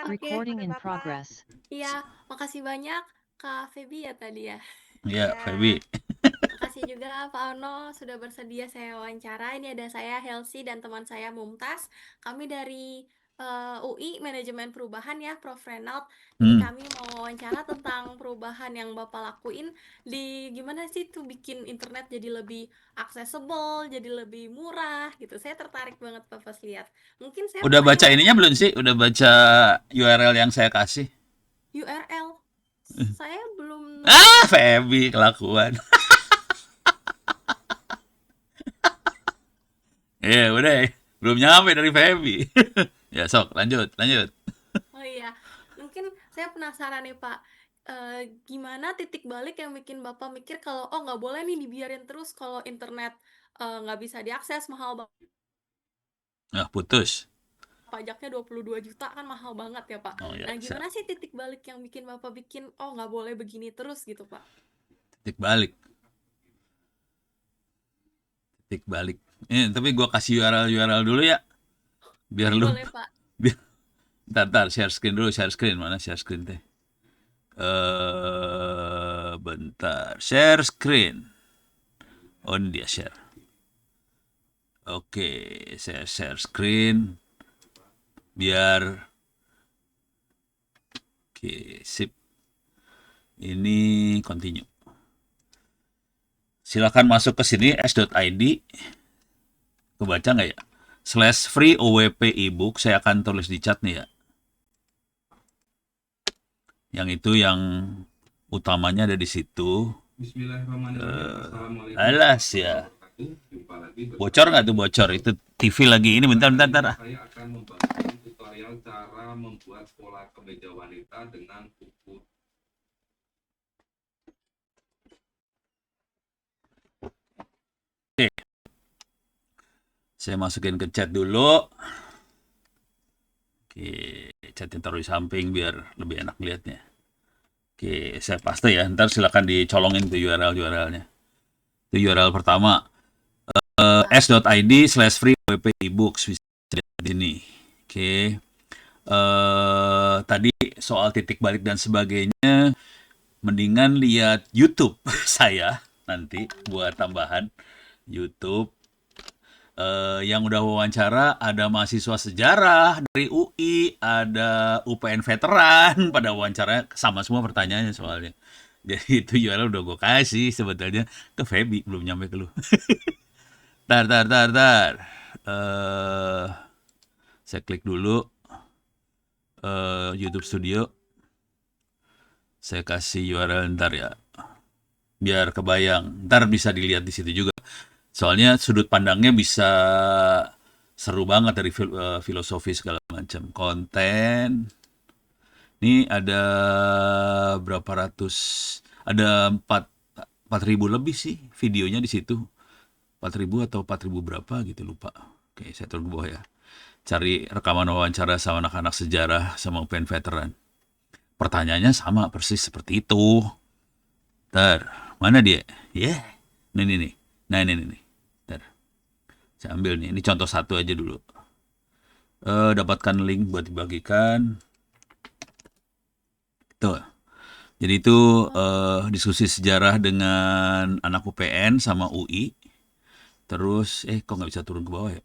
Oke, Recording udah in Bapak. progress. Iya, makasih banyak Kak Feby ya tadi ya. Ya, Ya, Feby. makasih juga Pak Ono sudah bersedia saya wawancara. Ini ada saya Helsi dan teman saya Mumtaz. Kami dari UI Manajemen Perubahan ya, Prof. Renaud. Jadi Hmm. kami mau wawancara tentang perubahan yang Bapak lakuin di gimana sih tuh bikin internet jadi lebih accessible, jadi lebih murah gitu. Saya tertarik banget Bapak lihat. Mungkin saya Udah baca pertanyaan ininya belum sih? Udah baca URL yang saya kasih? URL. Saya belum Ah, nemu. Feby kelakuan. Ya udah, belum nyampe dari Feby. Ya sok, lanjut, lanjut. Oh iya, mungkin saya penasaran nih Pak. Gimana titik balik yang bikin Bapak mikir kalau oh nggak boleh nih dibiarin terus kalau internet nggak bisa diakses mahal banget, Nah, putus. pajaknya 22 juta kan mahal banget ya Pak. Oh ya, Nah gimana sih titik balik yang bikin Bapak bikin oh nggak boleh begini terus gitu Pak? titik balik, titik balik. Tapi gua kasih URL dulu ya, biar lu, Boleh Pak. biar, ntar share screen dulu, share screen mana share screen teh? Bentar, share screen. Oh, ini dia share. Oke, saya share screen biar oke, sip. Ini continue. Silakan masuk ke sini s.id. Kebaca nggak ya? /free OWP ebook. Saya akan tulis di chat nih ya. Yang itu yang utamanya ada di situ. Bismillahirrahmanirrahim. Alas ya. Bocor nggak tuh bocor? Itu TV lagi. Ini bentar. Saya akan membagikan tutorial cara membuat pola kemeja wanita dengan buku. Oke. Saya masukin ke chat dulu. Oke, chatnya taruh di samping biar lebih enak lihatnya. Oke, saya paste ya. Ntar silakan dicolongin tuh URL-URL-nya. Itu URL pertama. s.id/free wp ebooks bisa lihat di sini. Oke. Tadi soal titik balik dan sebagainya, mendingan lihat YouTube saya nanti buat tambahan YouTube. Yang udah wawancara ada mahasiswa sejarah dari UI, ada UPN veteran, pada wawancara sama semua pertanyaannya soalnya. Jadi itu URL udah gue kasih sebetulnya ke Feby, belum nyampe ke lu. Tar. Saya klik dulu YouTube Studio. Saya kasih URL ntar ya, biar kebayang. Ntar bisa dilihat di situ juga. Soalnya sudut pandangnya bisa seru banget dari filosofi segala macam. Konten. Ini ada berapa ratus? Ada 4.000 lebih sih videonya di situ. 4.000 atau 4.000 berapa gitu lupa. Oke, saya turun ke bawah ya. Cari rekaman wawancara sama anak-anak sejarah sama UPN veteran. Pertanyaannya sama persis seperti itu. Ntar, mana dia? Ya, nih. Nah, ini. Ntar, saya ambil nih. Ini contoh satu aja dulu. Dapatkan link buat dibagikan. Tuh. Jadi itu diskusi sejarah dengan anak UPN sama UI. Terus, kok nggak bisa turun ke bawah ya?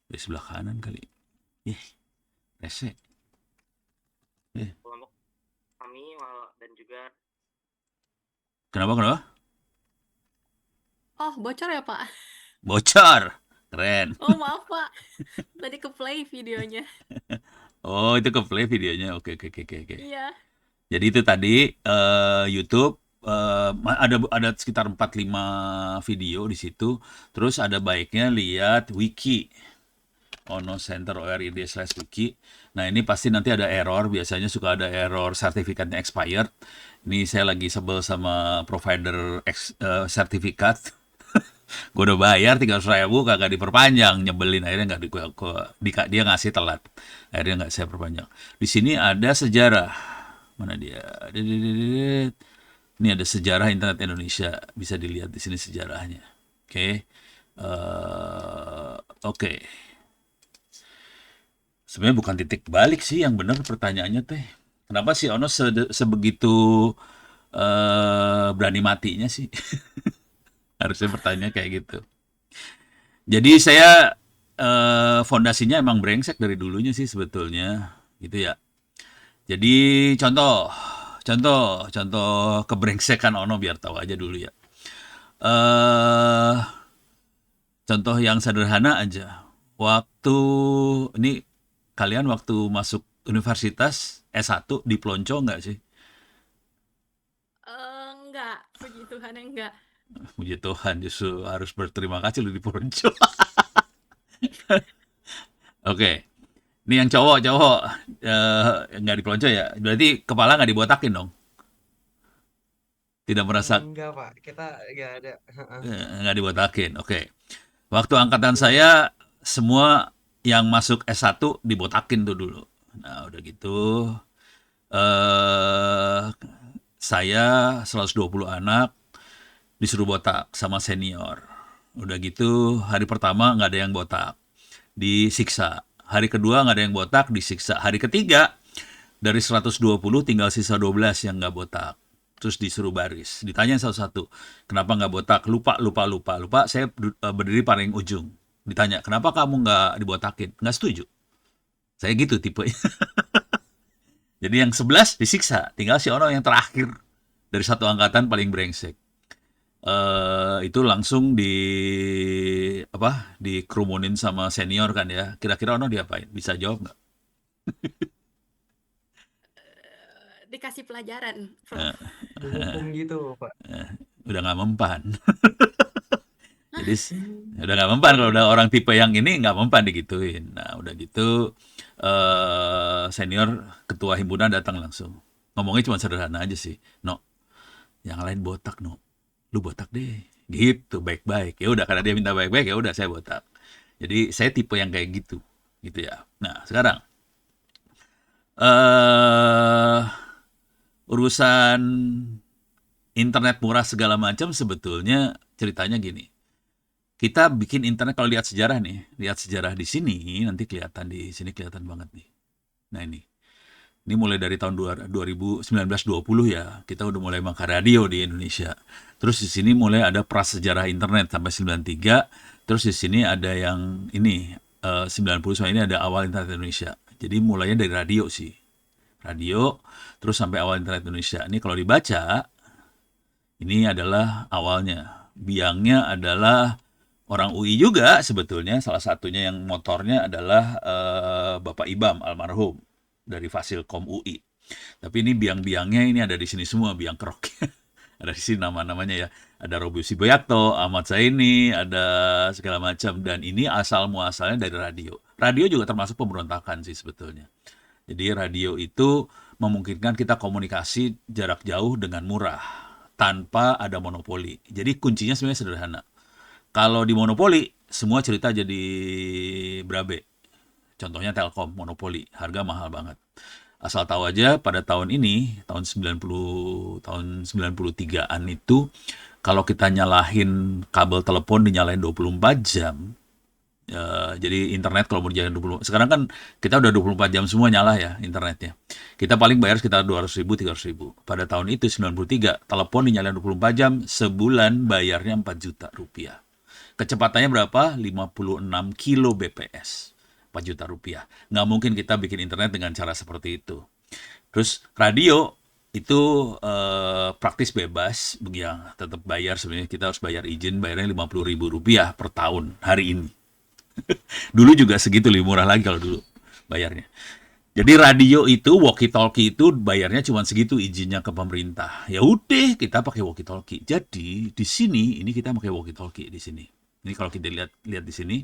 Di sebelah kanan kali. Rese. Kelompok kami dan juga Kenapa? Oh bocor ya Pak? Bocor. Keren. Oh maaf Pak, tadi ke play videonya. Oh, itu ke play videonya. Oke. Iya. Jadi itu tadi YouTube ada sekitar 4-5 video di situ. Terus ada baiknya lihat wiki. Ono Center ORID/wiki. Nah, ini pasti nanti ada error. Biasanya suka ada error sertifikatnya expired. Ini saya lagi sebel sama provider sertifikat. Gue udah bayar 300.000 kagak diperpanjang, nyebelin. Akhirnya nggak dia ngasih telat, akhirnya nggak saya perpanjang. Di sini ada sejarah, mana dia? Ini ada sejarah internet Indonesia, bisa dilihat di sini sejarahnya. Oke. Sebenarnya bukan titik balik sih yang benar pertanyaannya teh. Kenapa sih Ono sebegitu berani matinya sih? Harusnya pertanyaannya kayak gitu. Jadi saya fondasinya emang brengsek dari dulunya sih sebetulnya, gitu ya. Jadi contoh, contoh kebrengsekan Ono biar tahu aja dulu ya. eh Contoh yang sederhana aja. Waktu ini kalian waktu masuk universitas S1 di Plonco nggak sih? Enggak, puji Tuhan enggak. Puji Tuhan, justru harus berterima kasih lu di Plonco. Oke, ini yang cowok-cowok nggak di Plonco ya. Berarti kepala nggak dibotakin dong. Tidak merasa Enggak, Pak. Kita enggak ada. Heeh. nggak dibotakin. Oke. Waktu angkatan saya semua yang masuk S1 dibotakin tuh dulu. Nah, udah gitu eh saya 120 anak disuruh botak sama senior. Udah gitu hari pertama nggak ada yang botak, disiksa. Hari kedua nggak ada yang botak, disiksa. Hari ketiga dari 120 tinggal sisa 12 yang nggak botak. Terus disuruh baris. Ditanya satu-satu, kenapa nggak botak? Lupa. Saya berdiri paling ujung. Ditanya, kenapa kamu nggak dibotakin? Nggak setuju. Saya gitu tipe. Jadi yang 11 disiksa. Tinggal si orang yang terakhir dari satu angkatan paling brengsek. Itu langsung dikerumunin sama senior kan ya. Kira-kira Ono diapain? Bisa jawab nggak? Dikasih pelajaran, Prof. Eh, Dihukum gitu, Pak. udah nggak mempan. Jadi udah nggak mempan kalau udah orang tipe yang ini nggak mempan digituin. Nah udah gitu senior ketua himpunan datang langsung. Ngomongnya cuma sederhana aja sih. No, yang lain botak no, lu botak deh. Gitu baik-baik. Ya udah karena dia minta baik-baik ya udah saya botak. Jadi saya tipe yang kayak gitu ya. Nah sekarang eh urusan internet murah segala macam sebetulnya ceritanya gini. Kita bikin internet kalau lihat sejarah nih, lihat sejarah di sini nanti kelihatan di sini kelihatan banget nih. Nah ini mulai dari tahun 1920 ya, kita udah mulai makan radio di Indonesia. Terus di sini mulai ada prasejarah internet sampai 93. Terus di sini ada yang ini 90 soal ini ada awal internet Indonesia. Jadi mulainya dari radio sih, radio terus sampai awal internet Indonesia. Ini kalau dibaca ini adalah awalnya. Biangnya adalah orang UI juga sebetulnya, salah satunya yang motornya adalah Bapak Ibam almarhum dari Fasilkom UI. Tapi ini biang-biangnya ini ada di sini semua, biang keroknya. Ada di sini nama-namanya ya. Ada Robi Siboyato, Ahmad Zaini, ada segala macam. Dan ini asal muasalnya dari radio. Radio juga termasuk pemberontakan sih sebetulnya. Jadi radio itu memungkinkan kita komunikasi jarak jauh dengan murah tanpa ada monopoli. Jadi kuncinya sebenarnya sederhana. Kalau di monopoli, semua cerita jadi berabe. Contohnya Telkom, monopoli, harga mahal banget. Asal tahu aja pada tahun ini, tahun 93-an itu, kalau kita nyalahin kabel telepon dinyalain 24 jam, jadi internet kalau mau dijalan 20, sekarang kan kita udah 24 jam semua nyala ya internetnya. Kita paling bayar sekitar 200.000, 300.000. Pada tahun itu 93, telepon dinyalain 24 jam, sebulan bayarnya 4 juta rupiah. Kecepatannya berapa? 56 kilo BPS. 4 juta rupiah. Nggak mungkin kita bikin internet dengan cara seperti itu. Terus radio itu praktis bebas, ya tetap bayar sebenarnya kita harus bayar izin, bayarnya 50.000 rupiah per tahun hari ini. Dulu juga segitu, lebih murah lagi kalau dulu bayarnya. Jadi radio itu, walkie-talkie itu bayarnya cuma segitu izinnya ke pemerintah. Ya udah kita pakai walkie-talkie. Jadi di sini ini kita pakai walkie-talkie di sini. Ini kalau kita lihat di sini,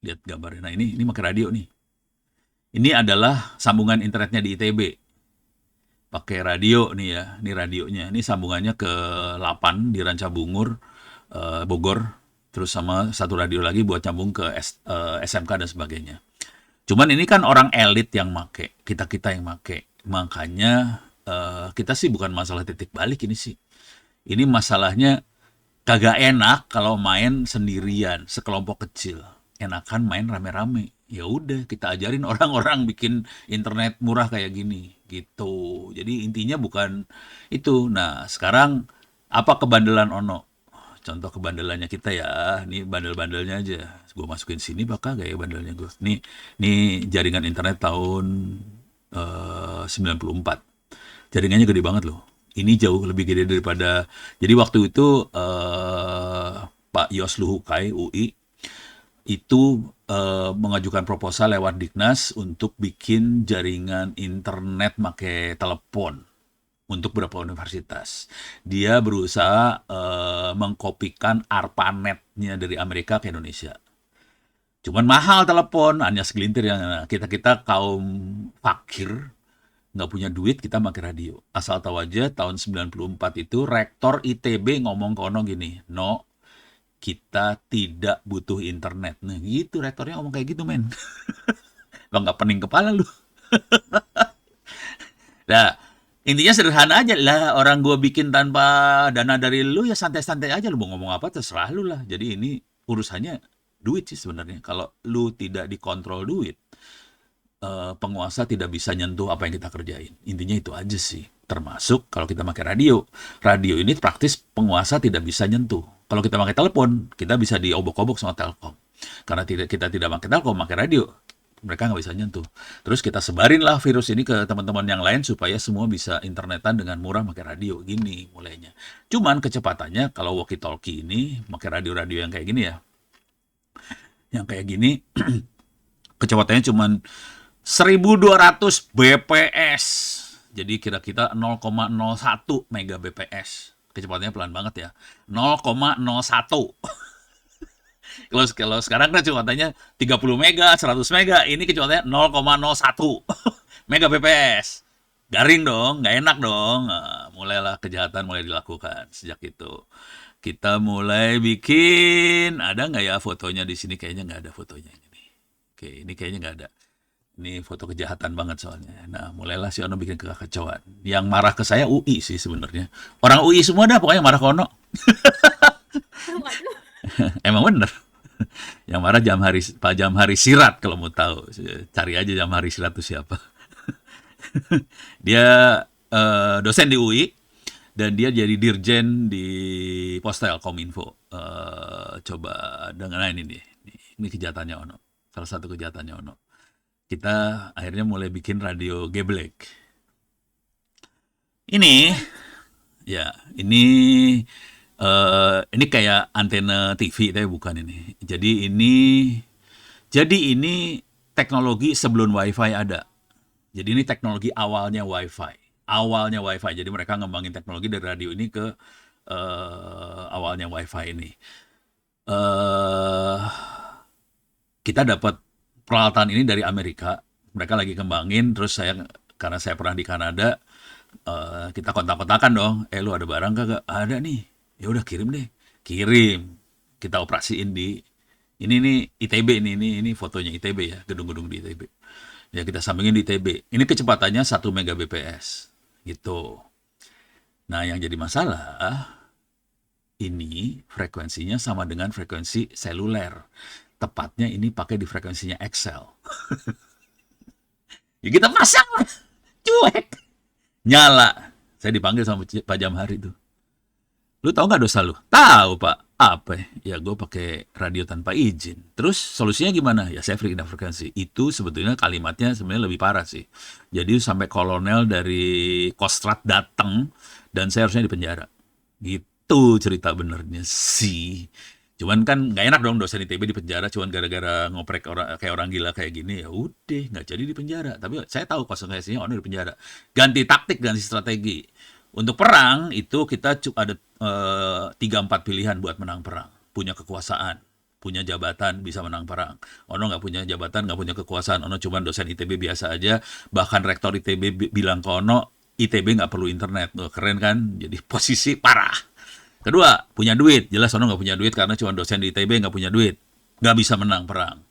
lihat gambarnya. Nah ini pakai radio nih. Ini adalah sambungan internetnya di ITB. Pakai radio nih ya, ini radionya. Ini sambungannya ke 8 di Rancabungur, Bogor. Terus sama satu radio lagi buat nyambung ke SMK dan sebagainya. Cuman ini kan orang elit yang make, kita-kita yang make. Makanya kita sih bukan masalah titik balik ini sih. Ini masalahnya kagak enak kalau main sendirian, sekelompok kecil. enakan main rame-rame. Ya udah, kita ajarin orang-orang bikin internet murah kayak gini, gitu. Jadi intinya bukan itu. Nah, sekarang apa kebandelan Ono? Contoh kebandelannya kita ya, ini bandel-bandelnya aja. Gue masukin sini bakal gak ya bandelnya gue. Nih jaringan internet tahun 94. Jaringannya gede banget loh. Ini jauh lebih gede daripada. Jadi waktu itu Pak Yos Luhukai UI itu mengajukan proposal lewat Dignas untuk bikin jaringan internet pakai telepon untuk beberapa universitas. Dia berusaha mengkopikan ARPANET-nya dari Amerika ke Indonesia. Cuman mahal telepon, hanya segelintir yang kita kaum fakir nggak punya duit, kita pakai radio. Asal tahu aja tahun 94 itu rektor ITB ngomong ke Ono gini, "No, kita tidak butuh internet." Nah gitu rektornya ngomong kayak gitu men. Lo nggak pening kepala lu. Nah, intinya sederhana aja lah, orang gua bikin tanpa dana dari lu ya santai-santai aja, lu mau ngomong apa terserah lu lah. Jadi ini urusannya duit sih sebenarnya. Kalau lu tidak dikontrol duit, penguasa tidak bisa nyentuh apa yang kita kerjain. Intinya itu aja sih. Termasuk kalau kita pakai radio. Radio ini praktis penguasa tidak bisa nyentuh. Kalau kita pakai telepon, kita bisa diobok-obok sama Telkom. Karena kita tidak pakai Telkom, pakai radio, mereka nggak bisa nyentuh. Terus kita sebarin lah virus ini ke teman-teman yang lain supaya semua bisa internetan dengan murah pakai radio. Gini mulainya. Cuman kecepatannya kalau walkie-talkie ini pakai radio-radio yang kayak gini ya. Yang kayak gini kecepatannya cuman 1200 bps. Jadi kira-kira 0,01 Mbps. Kecepatannya pelan banget ya. 0,01. Kalau sekarang kan kecepatannya 30 mega, 100 mega. Ini kecepatannya 0,01 Mbps. Garing dong, nggak enak dong. Nah, mulailah kejahatan mulai dilakukan sejak itu. Kita mulai bikin, ada nggak ya fotonya di sini? Kayaknya nggak ada fotonya ini. Oke, ini kayaknya nggak ada. Ini foto kejahatan banget soalnya. Nah, mulailah si Ono bikin kekacauan. Yang marah ke saya UI sih sebenarnya. Orang UI semua dah pokoknya marah ke Ono. Waduh. Emang bener. Yang marah Pak Jamhari Sirat kalau mau tahu. Cari aja Jamhari Sirat itu siapa. Dia dosen di UI dan dia jadi dirjen di Postel Kominfo. Coba dengerin ini. Ini kejahatannya Ono. Salah satu kejahatannya Ono. Kita akhirnya mulai bikin radio geblek. Ini kayak antena TV tapi bukan ini. Jadi ini teknologi sebelum WiFi ada. Jadi ini teknologi awalnya WiFi. Jadi mereka ngembangin teknologi dari radio ini ke awalnya WiFi ini. Kita dapat peralatan ini dari Amerika. Mereka lagi kembangin. Terus karena saya pernah di Kanada, kita kontak-kontakan dong. Lu ada barang kagak? Ada nih. Ya udah kirim deh. Kirim. Kita operasiin di ini nih ITB ini fotonya ITB ya, gedung-gedung di ITB. Ya kita sambungin di ITB. Ini kecepatannya 1 Mbps gitu. Nah, yang jadi masalah ini frekuensinya sama dengan frekuensi seluler. Tepatnya ini pakai di frekuensinya Excel. Ya kita pasang lah. Cuek. Nyala. Saya dipanggil sama Pak Jamhari itu. Lu tahu nggak dosa lu? Tahu Pak. Apa? Ya gue pakai radio tanpa izin. Terus solusinya gimana? Ya saya frekuensi. Itu sebetulnya kalimatnya sebenarnya lebih parah sih. Jadi sampai kolonel dari Kostrad datang dan saya harusnya dipenjara. Gitu cerita benernya sih. Cuman kan nggak enak dong dosen ITB di penjara cuman gara-gara ngoprek kayak orang gila kayak gini. Ya udah nggak jadi di penjara. Tapi saya tahu konsekuensinya orang di penjara. Ganti taktik, ganti strategi. Untuk perang itu kita ada 3-4 pilihan buat menang perang. Punya kekuasaan, punya jabatan bisa menang perang. Ono nggak punya jabatan, nggak punya kekuasaan. Ono cuma dosen ITB biasa aja. Bahkan rektor ITB bilang ke Ono, ITB nggak perlu internet. Keren kan? Jadi posisi parah. Kedua, punya duit. Jelas Ono nggak punya duit karena cuma dosen di ITB nggak punya duit. Nggak bisa menang perang.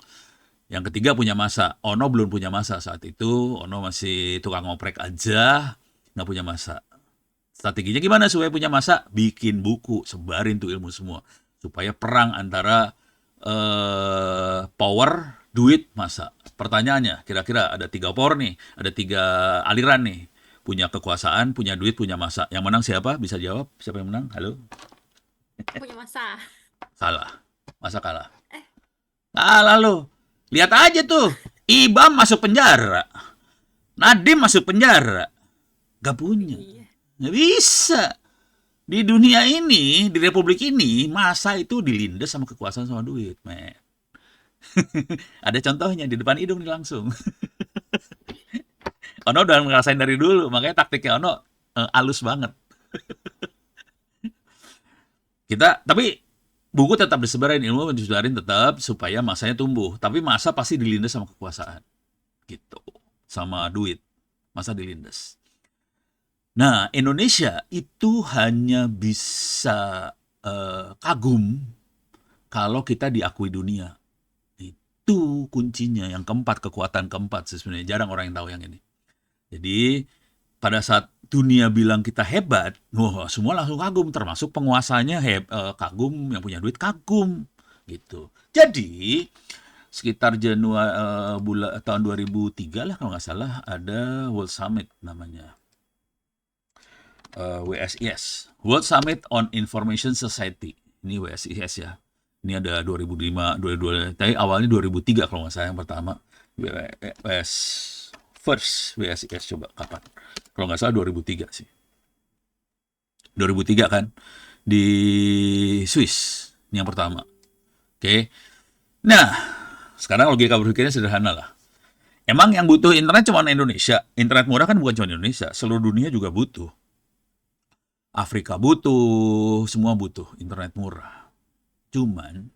Yang ketiga, punya masa. Ono belum punya masa saat itu. Ono masih tukang ngoprek aja. Nggak punya masa. Strateginya gimana supaya punya masa? Bikin buku. Sebarin tuh ilmu semua. Supaya perang antara power, duit, masa. Pertanyaannya, kira-kira ada 3 power nih, ada 3 aliran nih. Punya kekuasaan, punya duit, punya masa. Yang menang siapa? Bisa jawab? Siapa yang menang? Halo? Punya masa. Salah. Masa kalah. Eh, Kalah lo. Lihat aja tuh. Ibam masuk penjara. Nadim masuk penjara. Gak punya. iya. Nggak bisa. Di dunia ini, di republik ini, masa itu dilindas sama kekuasaan sama duit, men. Ada contohnya di depan hidung nih langsung. Ono udah ngerasain dari dulu, makanya taktiknya Ono halus banget. Tapi buku tetap disebarin, ilmu disebarin tetap supaya masanya tumbuh. Tapi masa pasti dilindas sama kekuasaan, gitu, sama duit. Masa dilindas. Nah, Indonesia itu hanya bisa kagum kalau kita diakui dunia. Itu kuncinya. Yang keempat, kekuatan keempat sebenarnya. Jarang orang yang tahu yang ini. Jadi, pada saat dunia bilang kita hebat, wah, semua langsung kagum. Termasuk penguasanya kagum, yang punya duit kagum. Gitu. Jadi, sekitar Januari tahun 2003 lah kalau nggak salah, ada World Summit namanya. WSIS, World Summit on Information Society. Ini WSIS ya. Ini ada 2005, 2002, tapi awalnya 2003 kalau nggak salah yang pertama. First WSIS coba kapan? Kalau nggak salah 2003 sih. 2003 kan? Di Swiss. Ini yang pertama. Oke. Nah, sekarang logika berpikirnya sederhana lah. Emang yang butuh internet cuma Indonesia? Internet murah kan bukan cuma Indonesia. Seluruh dunia juga butuh. Afrika butuh, semua butuh internet murah. Cuman,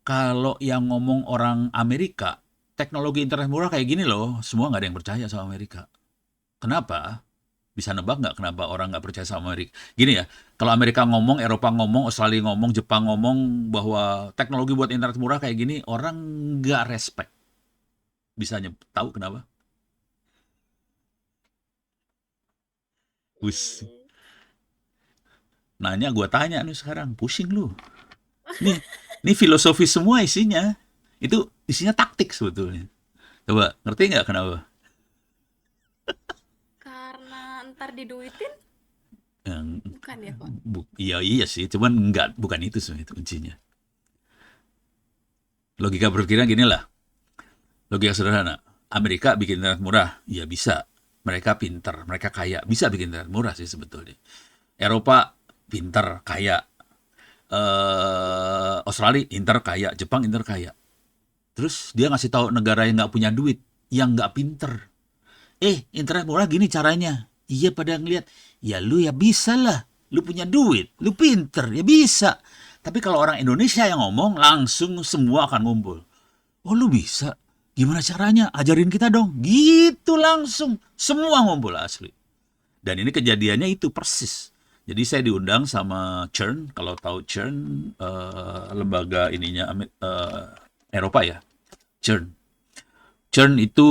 kalau yang ngomong orang Amerika, teknologi internet murah kayak gini loh, semua nggak ada yang percaya sama Amerika. Kenapa? Bisa nebak nggak kenapa orang nggak percaya sama Amerika? Gini ya, kalau Amerika ngomong, Eropa ngomong, Australia ngomong, Jepang ngomong bahwa teknologi buat internet murah kayak gini, orang nggak respect. Bisa tahu kenapa? Wus. Nanya, gue tanya nih sekarang, pusing lu. Ini filosofi semua isinya. Itu isinya taktik sebetulnya. Coba, ngerti nggak kenapa? Karena ntar diduitin, bukan ya Pak? Iya sih, cuman bukan itu sebenarnya itu kuncinya. Logika berpikirnya gini lah. Logika sederhana. Amerika bikin internet murah, ya bisa. Mereka pinter, mereka kaya, bisa bikin internet murah sih sebetulnya. Eropa pinter, kaya. Australia pinter, kaya. Jepang pinter, kaya. Terus dia ngasih tahu negara yang nggak punya duit, yang nggak pinter. Internet murah gini caranya. Iya pada ngeliat, ya lu ya bisa lah. Lu punya duit, lu pinter, ya bisa. Tapi kalau orang Indonesia yang ngomong, langsung semua akan ngumpul. Oh lu bisa? Gimana caranya? Ajarin kita dong. Gitu langsung. Semua ngumpul asli. Dan ini kejadiannya itu persis. Jadi saya diundang sama CERN. Kalau tahu CERN, lembaga ininya Eropa ya. CERN. CERN itu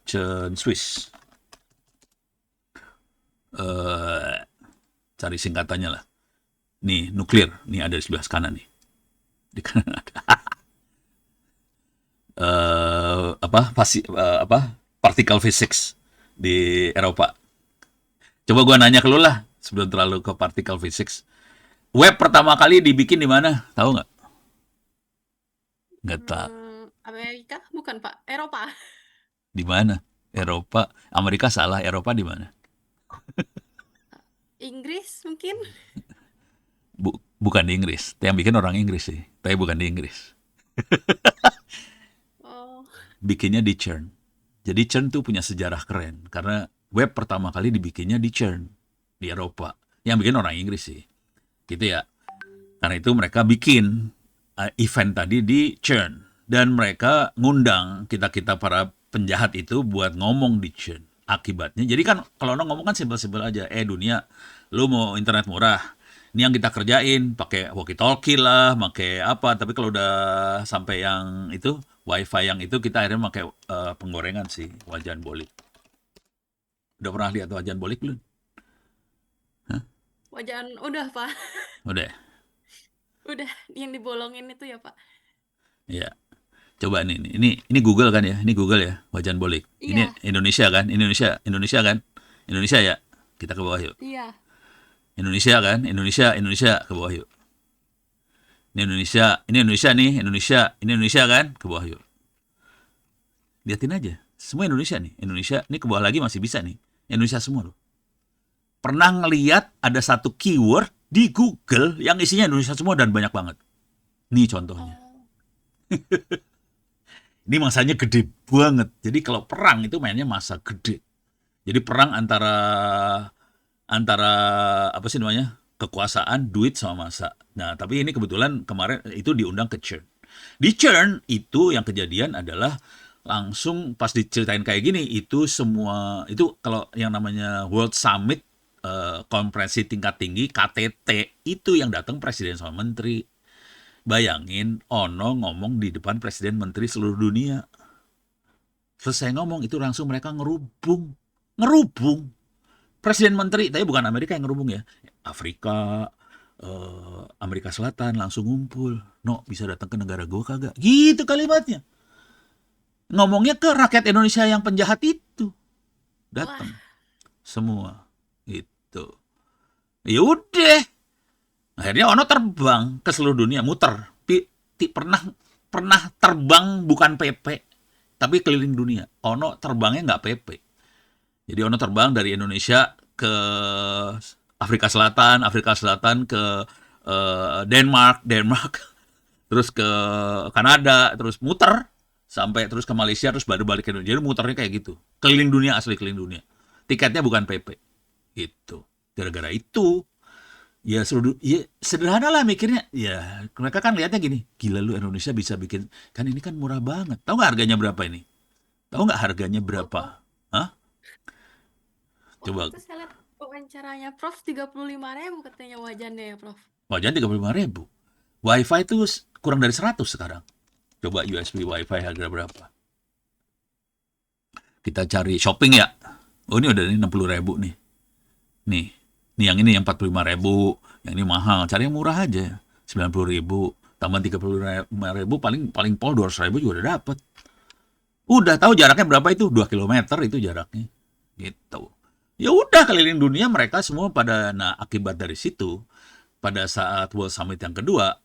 CERN Swiss. Cari singkatannya lah. Nih, nuklir. Nih ada di sebelah kanan nih. Di kanan ada. Particle physics di Eropa. Coba gua nanya ke lu lah sebelum terlalu ke particle physics. Web pertama kali dibikin di mana? Tahu nggak? Nggak tahu. Amerika? Bukan Pak, Eropa. Di mana? Eropa. Amerika salah. Eropa di mana? Inggris mungkin? Bukan di Inggris. Yang bikin orang Inggris sih. Tapi bukan di Inggris. Oh. Bikinnya di CERN. Jadi CERN tuh punya sejarah keren. Karena web pertama kali dibikinnya di CERN. Di Eropa. Yang bikin orang Inggris sih. Gitu ya. Karena itu mereka bikin event tadi di CERN. Dan mereka ngundang kita-kita para penjahat itu buat ngomong di CERN. Akibatnya. Jadi kan kalau orang ngomong kan simpel-simpel aja. Dunia, lu mau internet murah. Ini yang kita kerjain. Pakai walkie-talkie lah. Pakai apa. Tapi kalau udah sampai yang itu, wifi yang itu, kita akhirnya pakai penggorengan sih. Wajan bolik. Udah pernah lihat wajan bolik belum? Wajan udah Pak. Udah. Udah yang dibolongin itu ya, Pak? Ya, coba ini Google kan ya, ini Google ya, wajan bolik. Ini Iya, Indonesia kan, Indonesia kan, Indonesia ya. Kita ke bawah yuk. iya. Indonesia kan, Indonesia ke bawah yuk. Ini Indonesia nih, ini Indonesia kan, ke bawah yuk. Liatin aja, semua Indonesia nih, Indonesia. Ini ke bawah lagi masih bisa nih, Indonesia semua loh. Pernah ngeliat ada satu keyword di Google yang isinya Indonesia semua dan banyak banget. Nih contohnya. Oh, Ini masanya gede banget. Jadi kalau perang itu mainnya masa gede. Jadi perang antara antara apa sih namanya? Kekuasaan, duit sama masa. Nah, tapi ini kebetulan kemarin itu diundang ke CERN. Di CERN itu yang kejadian adalah langsung pas diceritain kayak gini, itu semua itu kalau yang namanya World Summit, konferensi tingkat tinggi KTT, itu yang datang presiden sama menteri. Bayangin Ono ngomong di depan presiden menteri seluruh dunia. Selesai ngomong itu langsung mereka ngerubung. Ngerubung. Presiden menteri, tapi bukan Amerika yang ngerubung ya. Afrika, Amerika Selatan langsung ngumpul. No, bisa datang ke negara gua kagak? Gitu kalimatnya. Ngomongnya ke rakyat Indonesia yang penjahat itu. wah, Datang semua. Gitu. Ya udah. Akhirnya Ono terbang ke seluruh dunia, muter. Pernah pernah terbang bukan PP, tapi keliling dunia. Ono terbangnya nggak PP. Jadi Ono terbang dari Indonesia ke Afrika Selatan ke Denmark, terus ke Kanada, terus muter sampai terus ke Malaysia, terus baru balik ke Indonesia. Jadi muternya kayak gitu. Keliling dunia, asli keliling dunia. Tiketnya bukan PP. Gitu. Gara-gara itu ya ya sederhana lah mikirnya. Ya mereka kan lihatnya gini, gila lu Indonesia bisa bikin, kan ini kan murah banget. Tahu nggak harganya berapa ini? Tahu nggak harganya oh, berapa? Hah? waktu Coba itu saya lihat wawancaranya Prof 35.000 katanya wajannya ya, Prof. wajan 35.000. WiFi itu kurang dari 100 sekarang. Coba USB WiFi harga berapa? Kita cari shopping ya. Oh ini udah nih 60.000 nih. Nih, yang ini yang 45.000, yang ini mahal. Cari yang murah aja, 90.000, tambah 35.000, paling paling pol 200.000 juga udah dapet. Udah tahu jaraknya berapa itu? 2 kilometer itu jaraknya. Gitu. Ya udah keliling dunia mereka semua pada, nah akibat dari situ pada saat World Summit yang kedua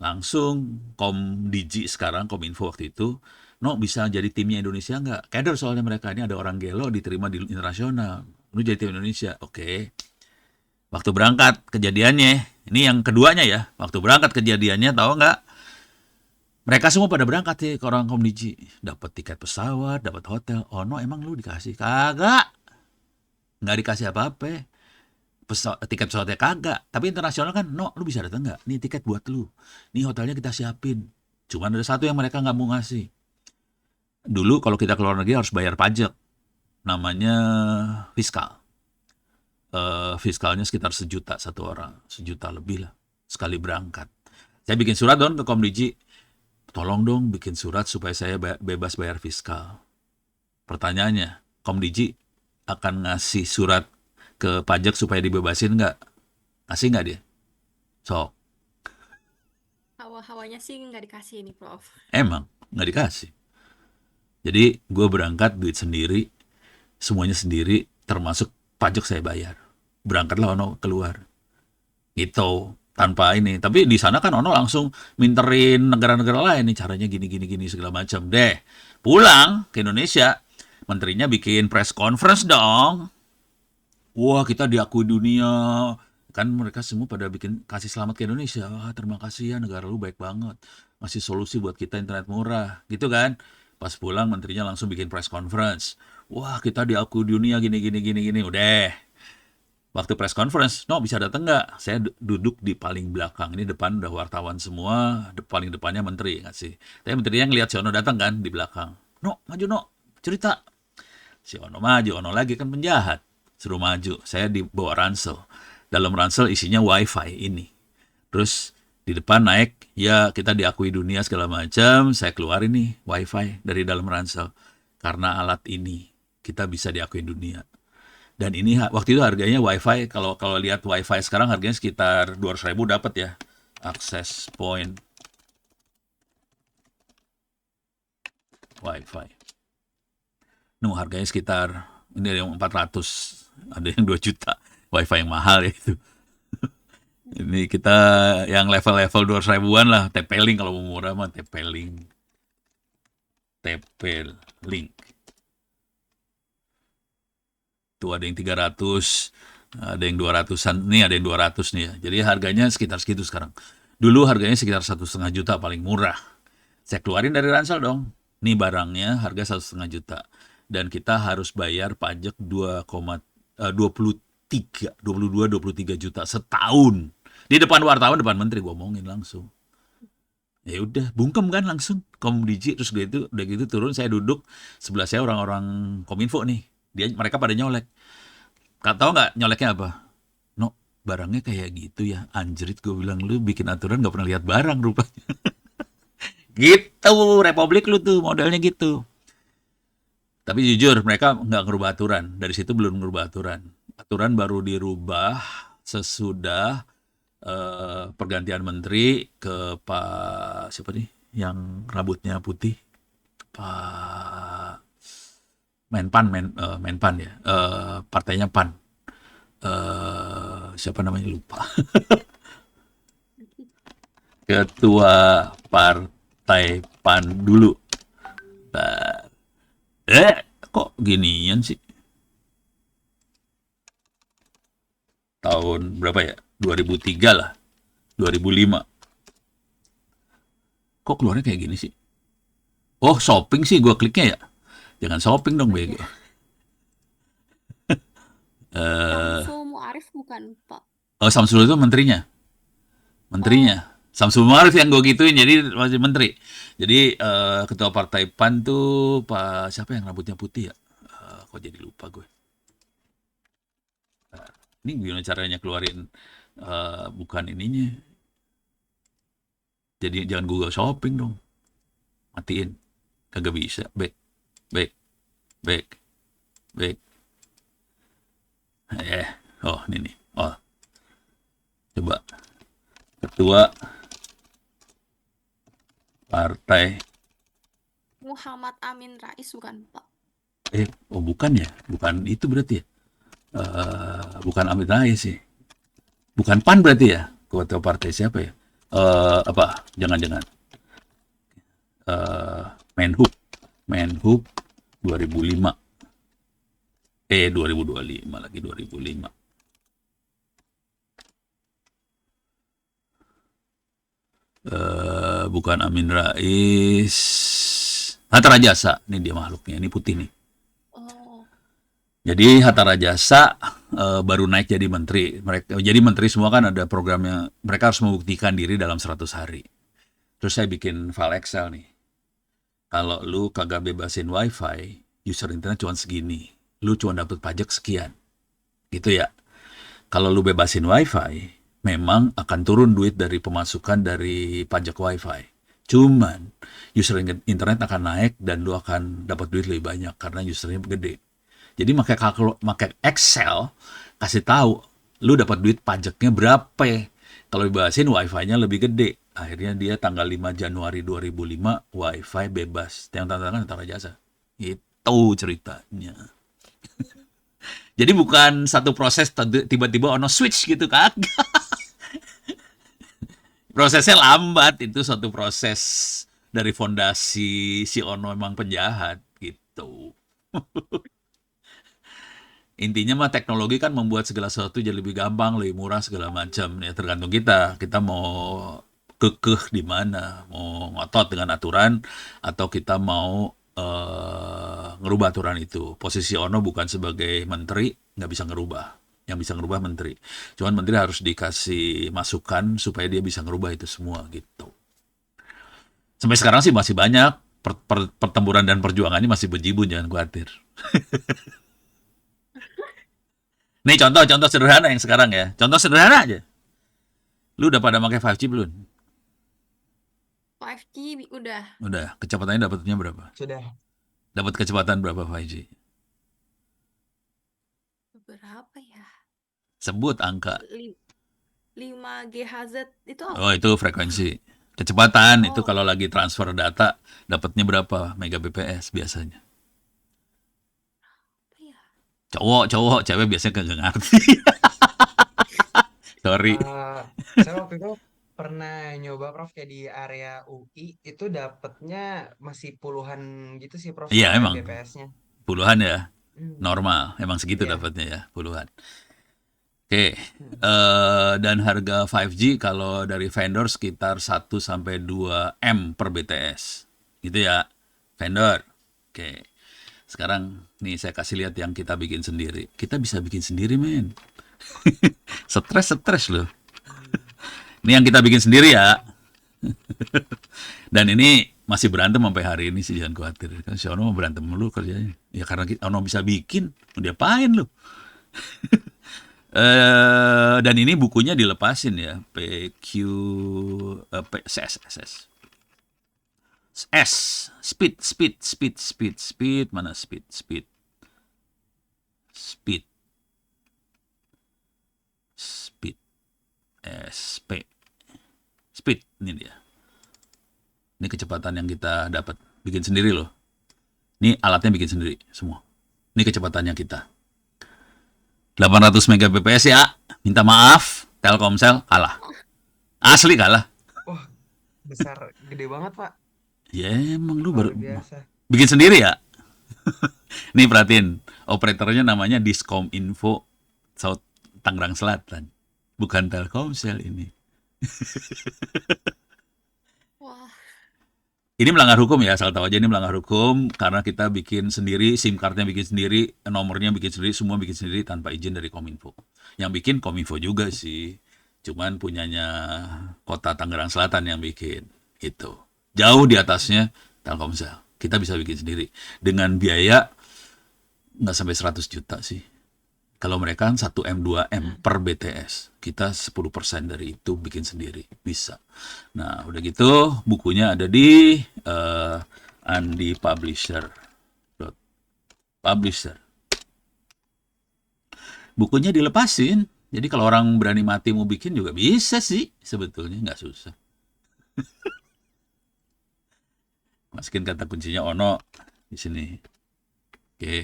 langsung Komdigi sekarang Kominfo waktu itu, no bisa jadi timnya Indonesia nggak? Kader soalnya mereka ini ada orang gelo diterima di internasional. Lu jadi tim Indonesia, oke. Waktu berangkat kejadiannya, ini yang keduanya ya. Waktu berangkat kejadiannya, tahu nggak? Mereka semua pada berangkat sih ke orang Komdigi, dapat tiket pesawat, dapat hotel. Oh no, emang lu dikasih? Kagak, nggak dikasih apa-apa. Tiket pesawatnya kagak. Tapi internasional kan, no, lu bisa datang nggak? Nih tiket buat lu. Nih hotelnya kita siapin. Cuman ada satu yang mereka nggak mau ngasih. Dulu kalau kita keluar negeri harus bayar pajak. Namanya fiskal. Fiskalnya sekitar 1 juta satu orang, 1 juta lebih lah sekali berangkat. Saya bikin surat dong ke Komdigi, tolong dong bikin surat supaya saya bebas bayar fiskal. Pertanyaannya, Komdigi akan ngasih surat ke pajak supaya dibebasin nggak? Ngasih nggak dia? So, Hawa-hawanya sih nggak dikasih ini, Prof. emang nggak dikasih. Jadi gue berangkat duit sendiri, semuanya sendiri, termasuk pajak saya bayar. Berangkatlah Ono keluar. Gitu. Tanpa ini. Tapi di sana kan Ono langsung minterin negara-negara lain nih caranya gini segala macam. Deh, pulang ke Indonesia, menterinya bikin press conference dong. Wah, kita diakui dunia. Kan mereka semua pada bikin kasih selamat ke Indonesia. Wah, terima kasih ya negara lu baik banget. Ngasih solusi buat kita internet murah. Gitu kan. Pas pulang menterinya langsung bikin press conference. Wah, kita diakui dunia gini. Udah. Waktu press conference, no bisa datang nggak? Saya duduk di paling belakang. Ini depan udah wartawan semua, paling depannya menteri ngasih. Tapi menterinya ngeliat si Ono datang kan di belakang. No, maju no, cerita. Si Ono maju, Ono lagi kan penjahat. Suruh maju, saya dibawa ransel. Dalam ransel isinya wifi ini. Terus di depan naik, ya kita diakui dunia segala macam. Saya keluarin nih wifi dari dalam ransel. Karena alat ini, kita bisa diakui dunia. Dan ini waktu itu harganya wifi, kalau lihat wifi sekarang harganya sekitar 200.000 dapat ya. Access point Wi-Fi. Harganya sekitar, ini ada yang 400, ada yang 2 juta. Wi-Fi yang mahal ya itu. Ini kita yang level-level 200 ribuan lah. TP-Link kalau mau murah mah TP-Link. TP-Link. Tuh ada yang 300, ada yang 200-an. Nih ada yang 200 nih ya. Jadi harganya sekitar segitu sekarang. Dulu harganya sekitar 1,5 juta paling murah. Saya keluarin dari ransel dong. Nih barangnya harga 1,5 juta. Dan kita harus bayar pajak 22-23 juta setahun. Di depan wartawan, depan menteri gue omongin langsung. Ya udah, bungkem kan langsung Komdigi, terus udah gitu turun, saya duduk sebelah saya orang-orang Kominfo nih. Mereka pada nyolek. Tahu nggak nyoleknya apa? No, barangnya kayak gitu ya. Anjrit, gue bilang, lu bikin aturan nggak pernah lihat barang rupanya. Gitu, Republik lu tuh modelnya gitu. Tapi jujur, mereka nggak ngerubah aturan. Dari situ belum ngerubah aturan. Aturan baru dirubah sesudah pergantian menteri ke Pak siapa nih? Yang rambutnya putih, Pak Menpan ya. Partainya PAN. Siapa namanya lupa. Ketua Partai PAN dulu. Kok ginian sih? Tahun berapa ya? 2003 lah. 2005. Kok keluarnya kayak gini sih? Oh, shopping sih gua kliknya ya. Jangan shopping dong, bego. Samsul Muarif bukan, Pak? Oh, Samsul itu menterinya. Samsul Muarif yang gue gituin, jadi masih menteri. Jadi ketua partai PAN tuh Pak siapa yang rambutnya putih ya? Kok jadi lupa gue. Ini gimana caranya keluarin bukan ininya. Jadi jangan Google Shopping dong. Matiin. Kagak bisa. Back. Oh ini nih. Oh. Coba. Ketua Partai Muhammad Amin Rais bukan, Pak? bukan ya? Bukan itu berarti ya? Bukan Amin Rais sih. Bukan PAN berarti ya? Ketua partai siapa ya? Apa? Jangan-jangan. Menhub 2005. 2025 lagi 2005. Bukan Amin Rais. Hatta Rajasa, ini dia makhluknya, ini putih nih. Oh. Jadi Hatta Rajasa baru naik jadi menteri. Jadi menteri semua kan ada programnya, mereka harus membuktikan diri dalam 100 hari. Terus saya bikin file Excel nih. Kalau lu kagak bebasin wifi, user internet cuma segini. Lu cuma dapat pajak sekian. Gitu ya. Kalau lu bebasin wifi, memang akan turun duit dari pemasukan dari pajak wifi. Cuman user internet akan naik dan lu akan dapat duit lebih banyak karena usernya gede. Jadi pakai Excel kasih tahu lu dapat duit pajaknya berapa. Kalau bebasin wifi-nya lebih gede. Akhirnya dia tanggal 5 Januari 2005 wifi bebas. Yang tantangan Hatta Rajasa. Itu ceritanya. Jadi bukan satu proses tiba-tiba ono switch gitu kagak. Prosesnya lambat, itu suatu proses dari fondasi si Ono emang penjahat gitu. Intinya mah teknologi kan membuat segala sesuatu jadi lebih gampang, lebih murah segala macam. Ya tergantung kita mau kekeh di mana, mau ngotot dengan aturan atau kita mau ngerubah aturan itu. Posisi Ono bukan sebagai menteri, nggak bisa ngerubah. Yang bisa ngerubah menteri. Cuman menteri harus dikasih masukan supaya dia bisa ngerubah itu semua gitu. Sampai sekarang sih masih banyak pertempuran dan perjuangannya masih bejibun, jangan khawatir. Nih contoh sederhana yang sekarang ya. Contoh sederhana aja. Lu udah pada pakai 5G belum? 5G udah. Udah. Kecepatannya dapatnya berapa? Sudah. Dapat kecepatan berapa 5G? Berapa ya? Sebut angka. 5 GHz itu apa? Oh, itu frekuensi. Kecepatan itu Oh, kalau lagi transfer data dapatnya berapa Mbps biasanya. iya. Cowok, cewek biasanya kagak ngerti. Sorry. Eh, saya waktu itu pernah nyoba Prof kayak di area UI itu dapetnya masih puluhan gitu sih Prof Iya, emang Mbps-nya. puluhan ya. Hmm, Normal, emang segitu iya. dapatnya ya, puluhan. Oke, Hmm. dan harga 5G kalau dari vendor sekitar 1 sampai 2 M per BTS. Gitu ya, vendor. Oke, sekarang nih saya kasih lihat yang kita bikin sendiri. Kita bisa bikin sendiri, men. Stres loh. Ini yang kita bikin sendiri ya. Dan ini masih berantem sampai hari ini sih, jangan khawatir. Kan si Ono mau berantem mulu kerjanya. Ya karena Ono bisa bikin, mau diapain lu? Dan ini bukunya dilepasin ya, PQ, SS. S, speed, mana speed, speed, SP, speed, ini dia. Ini kecepatan yang kita dapat, bikin sendiri loh. Ini alatnya bikin sendiri semua. Ini kecepatannya kita. 800 Mbps ya, minta maaf, Telkomsel kalah. Asli kalah. Wah, gede banget Pak, Ya emang lu luar baru biasa. bikin sendiri ya. Nih perhatiin, operatornya namanya Diskom Info South Tangerang Selatan. Bukan Telkomsel ini. Wah, Ini melanggar hukum ya, asal tahu aja ini melanggar hukum karena kita bikin sendiri, SIM cardnya bikin sendiri, nomornya bikin sendiri, semua bikin sendiri tanpa izin dari Kominfo. Yang bikin Kominfo juga sih, cuman punyanya Kota Tangerang Selatan yang bikin. Itu jauh di atasnya Telkomsel. Kita bisa bikin sendiri dengan biaya nggak sampai 100 juta sih. Kalau mereka kan 1M 2M per BTS, kita 10% dari itu bikin sendiri, bisa. Nah, udah gitu bukunya ada di Andi Publisher. Publisher. Bukunya dilepasin. Jadi kalau orang berani mati mau bikin juga bisa sih, sebetulnya nggak susah. Masukin kata kuncinya Ono di sini. Oke.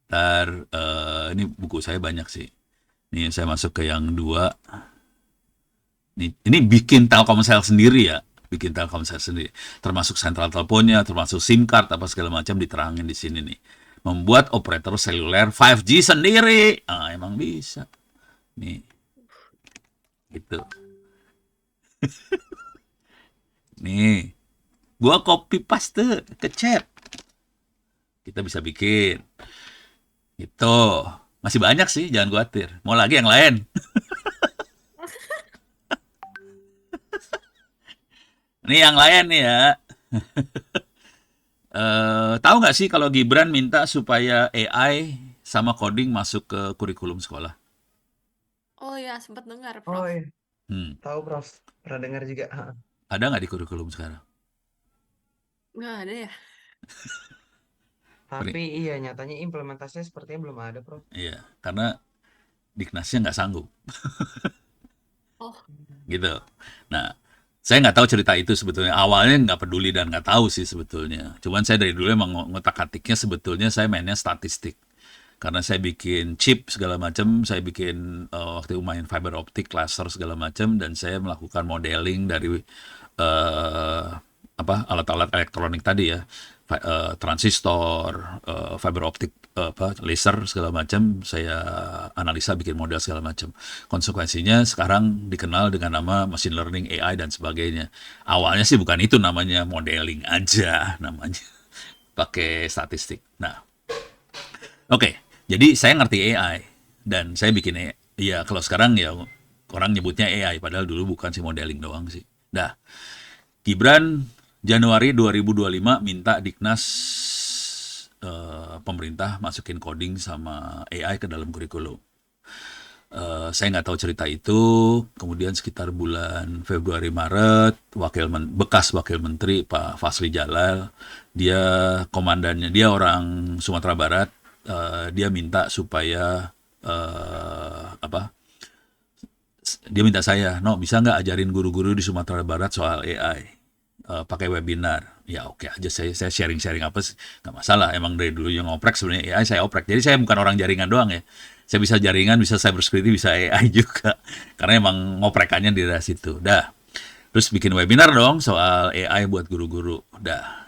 Ntar ini buku saya banyak sih. Ini saya masuk ke yang 2. Ini bikin Telkomsel sendiri ya, bikin Telkomsel sendiri. Termasuk sentral teleponnya, termasuk SIM card apa segala macam diterangin di sini nih. Membuat operator seluler 5G sendiri. Ah, emang bisa. Nih, gitu. Nih, gua copy paste ke chat. Kita bisa bikin. Itu masih banyak sih, jangan khawatir. Mau lagi yang lain? Nih yang lain nih ya. Tahu nggak sih kalau Gibran minta supaya AI sama coding masuk ke kurikulum sekolah? oh ya sempat dengar, Oh Prof. iya, Hmm. tahu Prof. Pernah dengar juga. Ada nggak di kurikulum sekarang? Nggak ada ya? Tapi iya nyatanya implementasinya sepertinya belum ada Prof. Iya, karena Diknasnya nggak sanggup, Oh, gitu. Nah, saya nggak tahu cerita itu sebetulnya. Awalnya nggak peduli dan nggak tahu sih sebetulnya. Cuman saya dari dulu emang ngotak-atiknya sebetulnya saya mainnya statistik. Karena saya bikin chip segala macam, saya bikin waktu itu main fiber optic cluster segala macam, dan saya melakukan modeling dari apa alat-alat elektronik tadi ya, transistor, fiber optic, apa laser segala macam, saya analisa bikin model segala macam. Konsekuensinya sekarang dikenal dengan nama machine learning, AI dan sebagainya. Awalnya sih bukan itu namanya, modeling aja namanya, pakai statistik. Nah, oke, jadi saya ngerti AI dan saya bikin AI. Ya kalau sekarang ya orang nyebutnya AI padahal dulu bukan sih, modeling doang sih. Dah, Gibran Januari 2025 minta Diknas pemerintah masukin coding sama AI ke dalam kurikulum. Saya nggak tahu cerita itu. Kemudian sekitar bulan Februari Maret, bekas wakil menteri Pak Fasri Jalal, dia komandannya, dia orang Sumatera Barat, dia minta supaya apa Dia minta saya, "No, bisa nggak ajarin guru-guru di Sumatera Barat soal AI? Pakai webinar." Ya oke aja, saya sharing-sharing apa sih, nggak masalah. Emang dari dulu yang ngoprek sebenarnya AI, saya oprek. Jadi saya bukan orang jaringan doang ya. Saya bisa jaringan, bisa cybersecurity, bisa AI juga. Karena emang ngoprekannya di daerah situ. Dah. Terus bikin webinar dong soal AI buat guru-guru. Dah.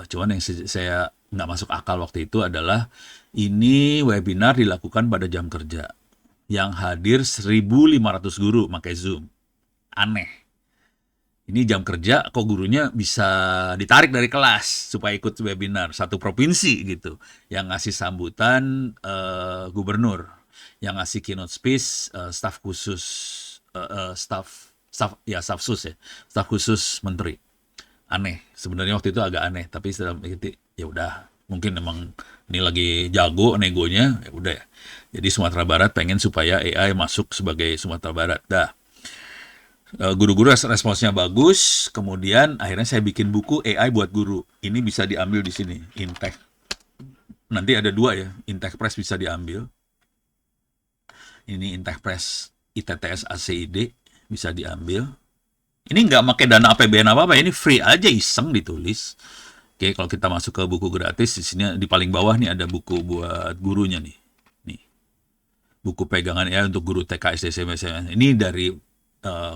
Cuman yang saya nggak masuk akal waktu itu adalah ini webinar dilakukan pada jam kerja. Yang hadir 1.500 guru pakai Zoom. Aneh. Ini jam kerja kok gurunya bisa ditarik dari kelas supaya ikut webinar satu provinsi gitu. Yang ngasih sambutan gubernur, yang ngasih keynote speech staf khusus staf sus ya, staf khusus menteri. Aneh. Sebenarnya waktu itu agak aneh, tapi setelah itu ya udah, mungkin emang ini lagi jago negonya, ya udah ya. Jadi Sumatera Barat pengen supaya AI masuk sebagai Sumatera Barat. Dah. Guru-guru responsnya bagus, kemudian akhirnya saya bikin buku AI buat guru. Ini bisa diambil di sini, Intech. Nanti ada 2 ya, Intech Press bisa diambil. Ini Intech Press ITTS ACID bisa diambil. Ini nggak pakai dana APBN apa-apa, ini free aja, iseng ditulis. Oke, kalau kita masuk ke buku gratis, di sini di paling bawah nih ada buku buat gurunya nih. Nih. Buku pegangan AI untuk guru TK, SD, SMP, SMA. Ini dari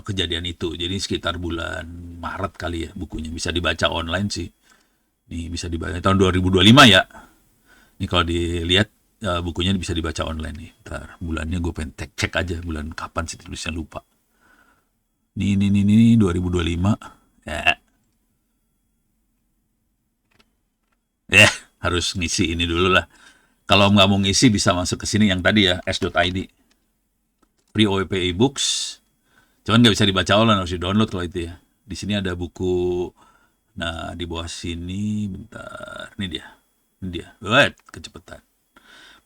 kejadian itu. Jadi sekitar bulan Maret kali ya bukunya. Bisa dibaca online sih. Nih bisa dibaca tahun 2025 ya. Ini kalau dilihat bukunya bisa dibaca online nih. Ntar bulannya gue pengen cek aja bulan kapan sih, tulisnya lupa. Ini 2025. Harus ngisi ini dulu lah. Kalau nggak mau ngisi bisa masuk ke sini yang tadi ya, s.id. Free OEP e-books. Cuman nggak bisa dibaca online, harus di-download kalau itu ya. Di sini ada buku. Nah, di bawah sini, bentar. Ini dia. Wait, kecepatan.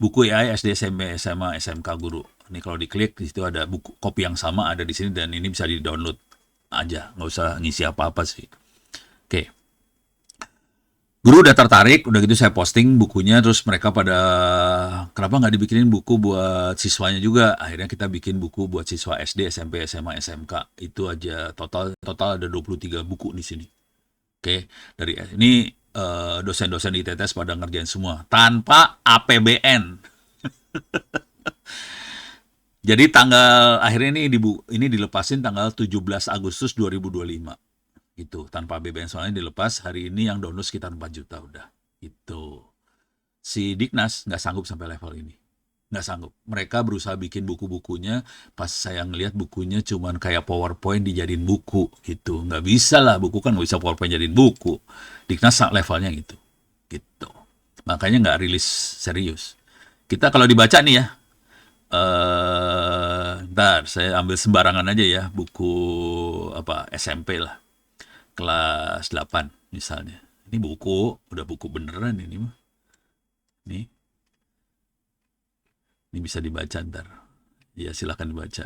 Buku AI SD, SMP, SMA, SMK guru. Ini kalau diklik di situ ada buku kopi yang sama ada di sini dan ini bisa di-download aja, nggak usah ngisi apa-apa sih. Oke. Guru udah tertarik, udah gitu saya posting bukunya, terus mereka pada kenapa nggak dibikinin buku buat siswanya juga. Akhirnya kita bikin buku buat siswa SD, SMP, SMA, SMK. Itu aja total ada 23 buku di sini. Oke, dari ini dosen-dosen di ITTS pada ngerjain semua tanpa APBN. Jadi akhirnya ini dilepasin tanggal 17 Agustus 2025. Gitu, tanpa APBN, soalnya dilepas hari ini yang download sekitar 4 juta udah. Gitu. Si Dignas nggak sanggup sampai level ini. Nggak sanggup. Mereka berusaha bikin buku-bukunya, pas saya ngelihat bukunya cuman kayak PowerPoint dijadiin buku gitu. Nggak bisa lah, buku kan nggak bisa PowerPoint jadiin buku. Dignas levelnya gitu. Gitu. Makanya nggak rilis serius. Kita kalau dibaca nih ya, ntar saya ambil sembarangan aja ya, buku SMP lah. Kelas 8 misalnya. Ini udah buku beneran ini mah. Nih. Ini bisa dibaca ntar. Ya silakan dibaca.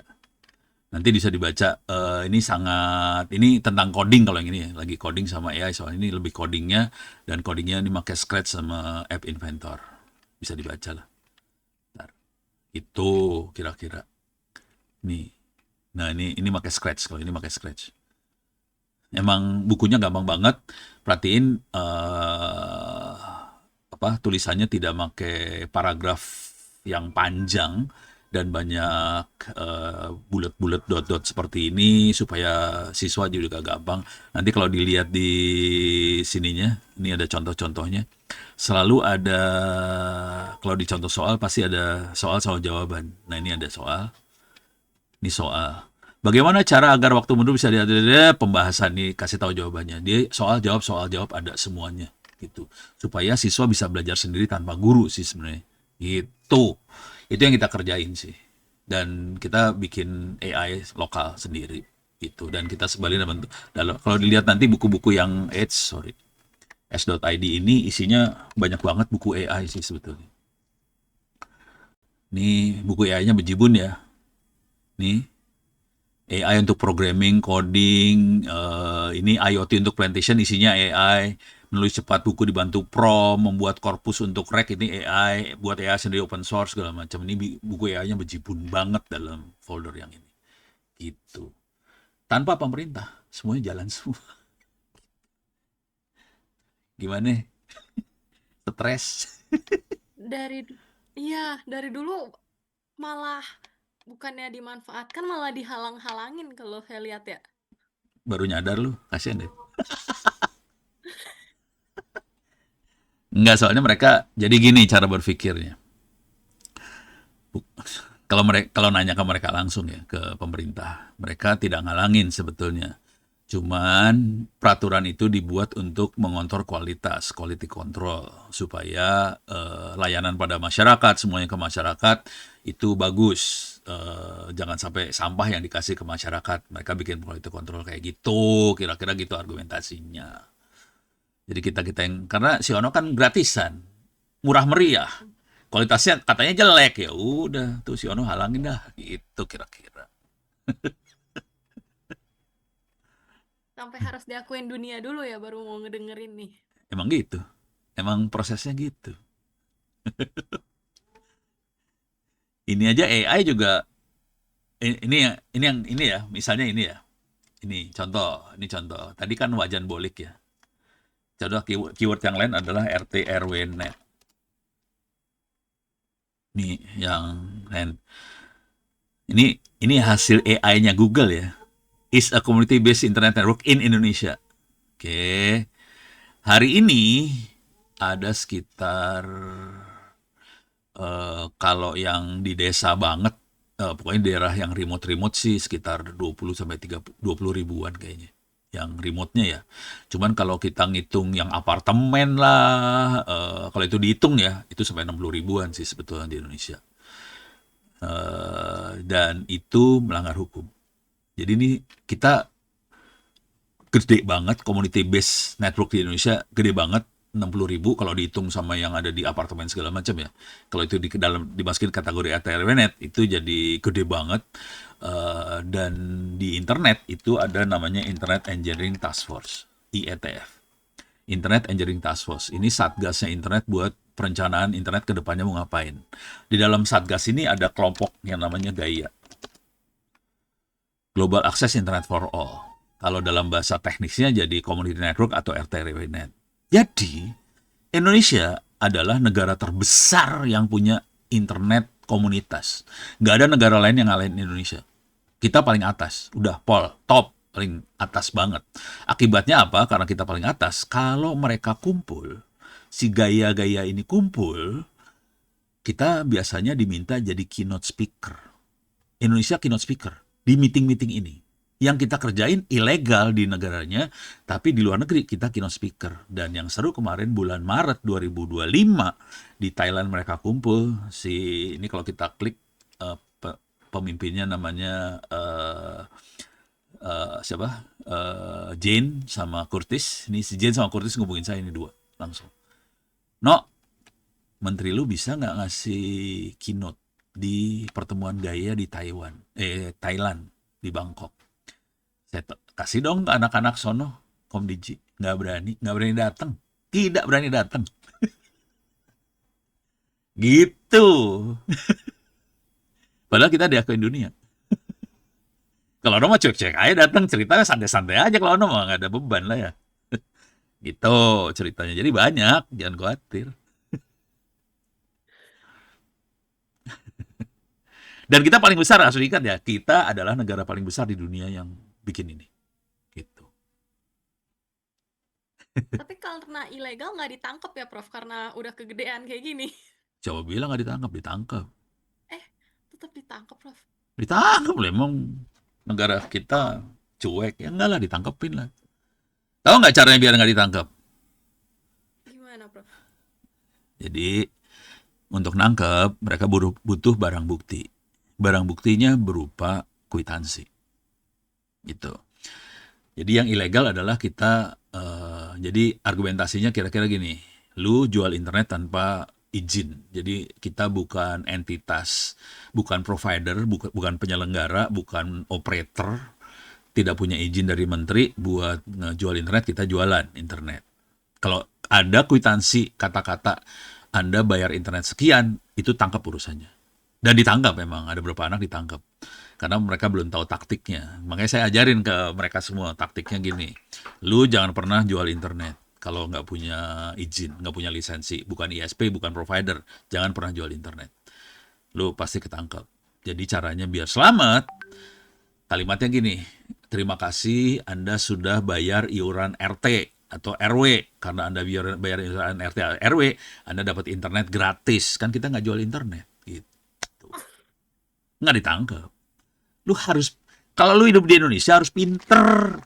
Nanti bisa dibaca. Ini tentang coding kalau yang ini ya. Lagi coding sama AI, soalnya ini lebih codingnya. Dan codingnya ini pakai Scratch sama App Inventor. Bisa dibaca lah. Ntar. Itu kira-kira. Nih. Nah ini pakai Scratch. Kalau ini pakai Scratch. Emang bukunya gampang banget. Perhatiin tulisannya tidak pakai paragraf yang panjang dan banyak bulat-bulat dot-dot seperti ini supaya siswa juga gampang. Nanti kalau dilihat di sininya, ini ada contoh-contohnya. Selalu ada, kalau di contoh soal pasti ada soal jawaban. Nah ini ada soal. Ini soal. Bagaimana cara agar waktu mundur bisa ada pembahasan nih, kasih tahu jawabannya. Dia soal jawab ada semuanya gitu. Supaya siswa bisa belajar sendiri tanpa guru sih sebenarnya. Gitu. Itu yang kita kerjain sih. Dan kita bikin AI lokal sendiri gitu. Dan kita sebaliknya bentuk. Kalau dilihat nanti buku-buku yang s.id ini isinya banyak banget buku AI sih sebetulnya. Nih buku AI-nya bejibun ya. Nih AI untuk programming, coding, ini IoT untuk plantation isinya AI, menulis cepat buku dibantu prompt, membuat korpus untuk rek ini AI, buat AI sendiri open source segala macam. Ini buku AI-nya bejibun banget dalam folder yang ini. Gitu. Tanpa pemerintah, semuanya jalan semua. Gimana? Stres. Dari iya, dari dulu malah bukannya dimanfaatkan malah dihalang-halangin kalau saya lihat ya. Baru nyadar lu, kasihan deh. Enggak, soalnya mereka jadi gini cara berpikirnya. Kalau nanya ke mereka langsung ya, ke pemerintah, mereka tidak ngalangin sebetulnya. Cuman peraturan itu dibuat untuk mengontrol kualitas, quality control, supaya layanan pada masyarakat, semuanya ke masyarakat itu bagus. Jangan sampai sampah yang dikasih ke masyarakat. Mereka bikin quality control kayak gitu, kira-kira gitu argumentasinya. Jadi kita yang karena si Ono kan gratisan, murah meriah, kualitasnya katanya jelek, ya udah tuh si Ono halangin dah, gitu kira-kira. Sampai harus diakuin dunia dulu ya baru mau ngedengerin nih. Emang gitu, emang prosesnya gitu. Ini aja AI juga ini ya, misalnya ini ya. Ini contoh. Tadi kan wajan bolik ya. Contoh keyword yang lain adalah RT RW net. Nih yang lain. Ini hasil AI-nya Google ya. Is a community-based internet network in Indonesia. Oke. Hari ini ada sekitar kalau yang di desa banget, pokoknya daerah yang remote sih sekitar 20 sampai 20 ribuan kayaknya. Yang remote-nya ya. Cuman kalau kita ngitung yang apartemen lah, kalau itu dihitung ya, itu sampai 60 ribuan sih sebetulnya di Indonesia. Dan itu melanggar hukum. Jadi ini kita gede banget, community based network di Indonesia gede banget, 60 ribu kalau dihitung sama yang ada di apartemen segala macam ya. Kalau itu dimasukin kategori RT/RW-net itu jadi gede banget. Dan di internet itu ada namanya Internet Engineering Task Force, IETF. Internet Engineering Task Force. Ini satgasnya internet buat perencanaan internet ke depannya mau ngapain. Di dalam satgas ini ada kelompok yang namanya GAIA. Global Access Internet for All. Kalau dalam bahasa teknisnya jadi Community Network atau RT/RW-net. Jadi, Indonesia adalah negara terbesar yang punya internet komunitas. Nggak ada negara lain yang ngalahin Indonesia. Kita paling atas, udah top, paling atas banget. Akibatnya apa? Karena kita paling atas, kalau mereka kumpul, si gaya-gaya ini kumpul, kita biasanya diminta jadi keynote speaker. Indonesia keynote speaker di meeting-meeting ini. Yang kita kerjain ilegal di negaranya, tapi di luar negeri kita keynote speaker. Dan yang seru kemarin bulan Maret 2025 di Thailand mereka kumpul. Ini kalau kita klik pemimpinnya namanya siapa? Jane sama Curtis. Ini si Jane sama Curtis ngubungin saya ini dua langsung. No, menteri lu bisa nggak ngasih keynote di pertemuan gaya di Thailand di Bangkok? Saya kasih dong ke anak-anak sono, Komdiji. Nggak berani datang. Tidak berani datang. Gitu. Padahal kita diakuin dunia. Kalau Ono mah cuek-cuek aja datang, ceritanya santai-santai aja. Kalau Ono mah nggak ada beban lah ya. Gitu ceritanya. Jadi banyak, jangan khawatir. Dan kita paling besar, asli ikat ya. Kita adalah negara paling besar di dunia yang bikin ini. Gitu. Tapi karena ilegal nggak ditangkap ya Prof, karena udah kegedean kayak gini. Coba bilang nggak ditangkap. Tetap ditangkap Prof. Ditangkap lah, emang negara kita cuek. Ya enggak lah, ditangkepin lah. Tahu nggak caranya biar nggak ditangkap? Gimana Prof? Jadi untuk nangkep mereka butuh barang bukti. Barang buktinya berupa kwitansi. Gitu. Jadi yang ilegal adalah kita, jadi argumentasinya kira-kira gini, lu jual internet tanpa izin. Jadi kita bukan entitas, bukan provider, bukan penyelenggara, bukan operator, tidak punya izin dari menteri buat ngejual internet, kita jualan internet. Kalau ada kwitansi kata-kata Anda bayar internet sekian, itu tangkap urusannya. Dan ditangkap memang, ada beberapa anak ditangkap. Karena mereka belum tahu taktiknya. Makanya saya ajarin ke mereka semua, taktiknya gini. Lu jangan pernah jual internet kalau nggak punya izin, nggak punya lisensi. Bukan ISP, bukan provider. Jangan pernah jual internet. Lu pasti ketangkap. Jadi caranya biar selamat, kalimatnya gini, terima kasih Anda sudah bayar iuran RT atau RW. Karena Anda bayar iuran RT atau RW, Anda dapat internet gratis. Kan kita nggak jual internet. Gitu. Nggak ditangkap. Lu harus, kalau lu hidup di Indonesia harus pinter.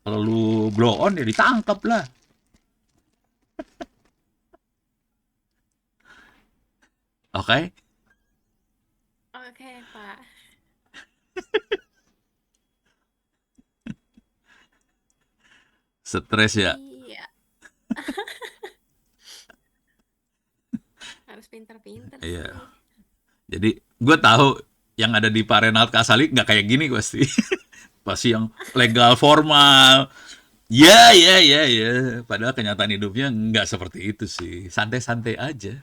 Kalau lu blow on ya ditangkap lah. Oke? Oke, Pak. Stres ya. Iya, harus pinter-pinter Iya. sih. Jadi gue tahu yang ada di Pak Renald Kasali nggak kayak gini pasti. Pasti yang legal formal. Ya, ya, ya, ya. Padahal kenyataan hidupnya nggak seperti itu sih. Santai-santai aja.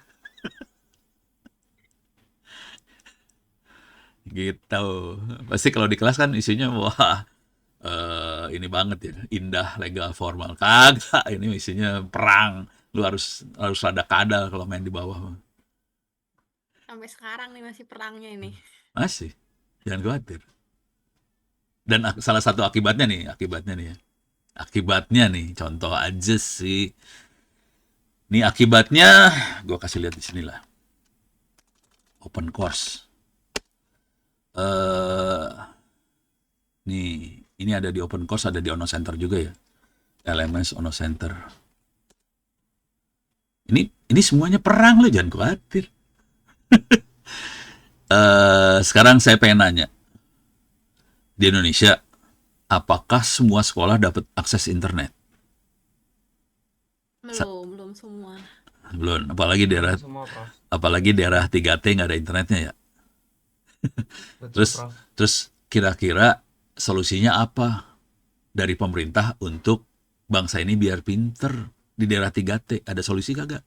Gitu. Pasti kalau di kelas kan isinya wah ini banget ya, indah, legal, formal. Kagak, ini isinya perang. Lu harus rada kadal kalau main di bawah. Sampai sekarang nih masih perangnya ini. Masih. Jangan khawatir. Dan salah satu akibatnya nih ya. Akibatnya nih, contoh aja sih. Nih akibatnya, gue kasih lihat di sini lah. Open course. Nih, ini ada di open course, ada di Ono Center juga ya. LMS Ono Center. Ini semuanya perang loh, jangan khawatir. Sekarang saya pengen nanya. Di Indonesia, apakah semua sekolah dapat akses internet? Belum semua. Belum, apalagi daerah Semua, Prof. 3T nggak ada internetnya ya. Betul, Terus Prof. terus kira-kira solusinya apa dari pemerintah untuk bangsa ini biar pinter di daerah 3T? Ada solusi kagak?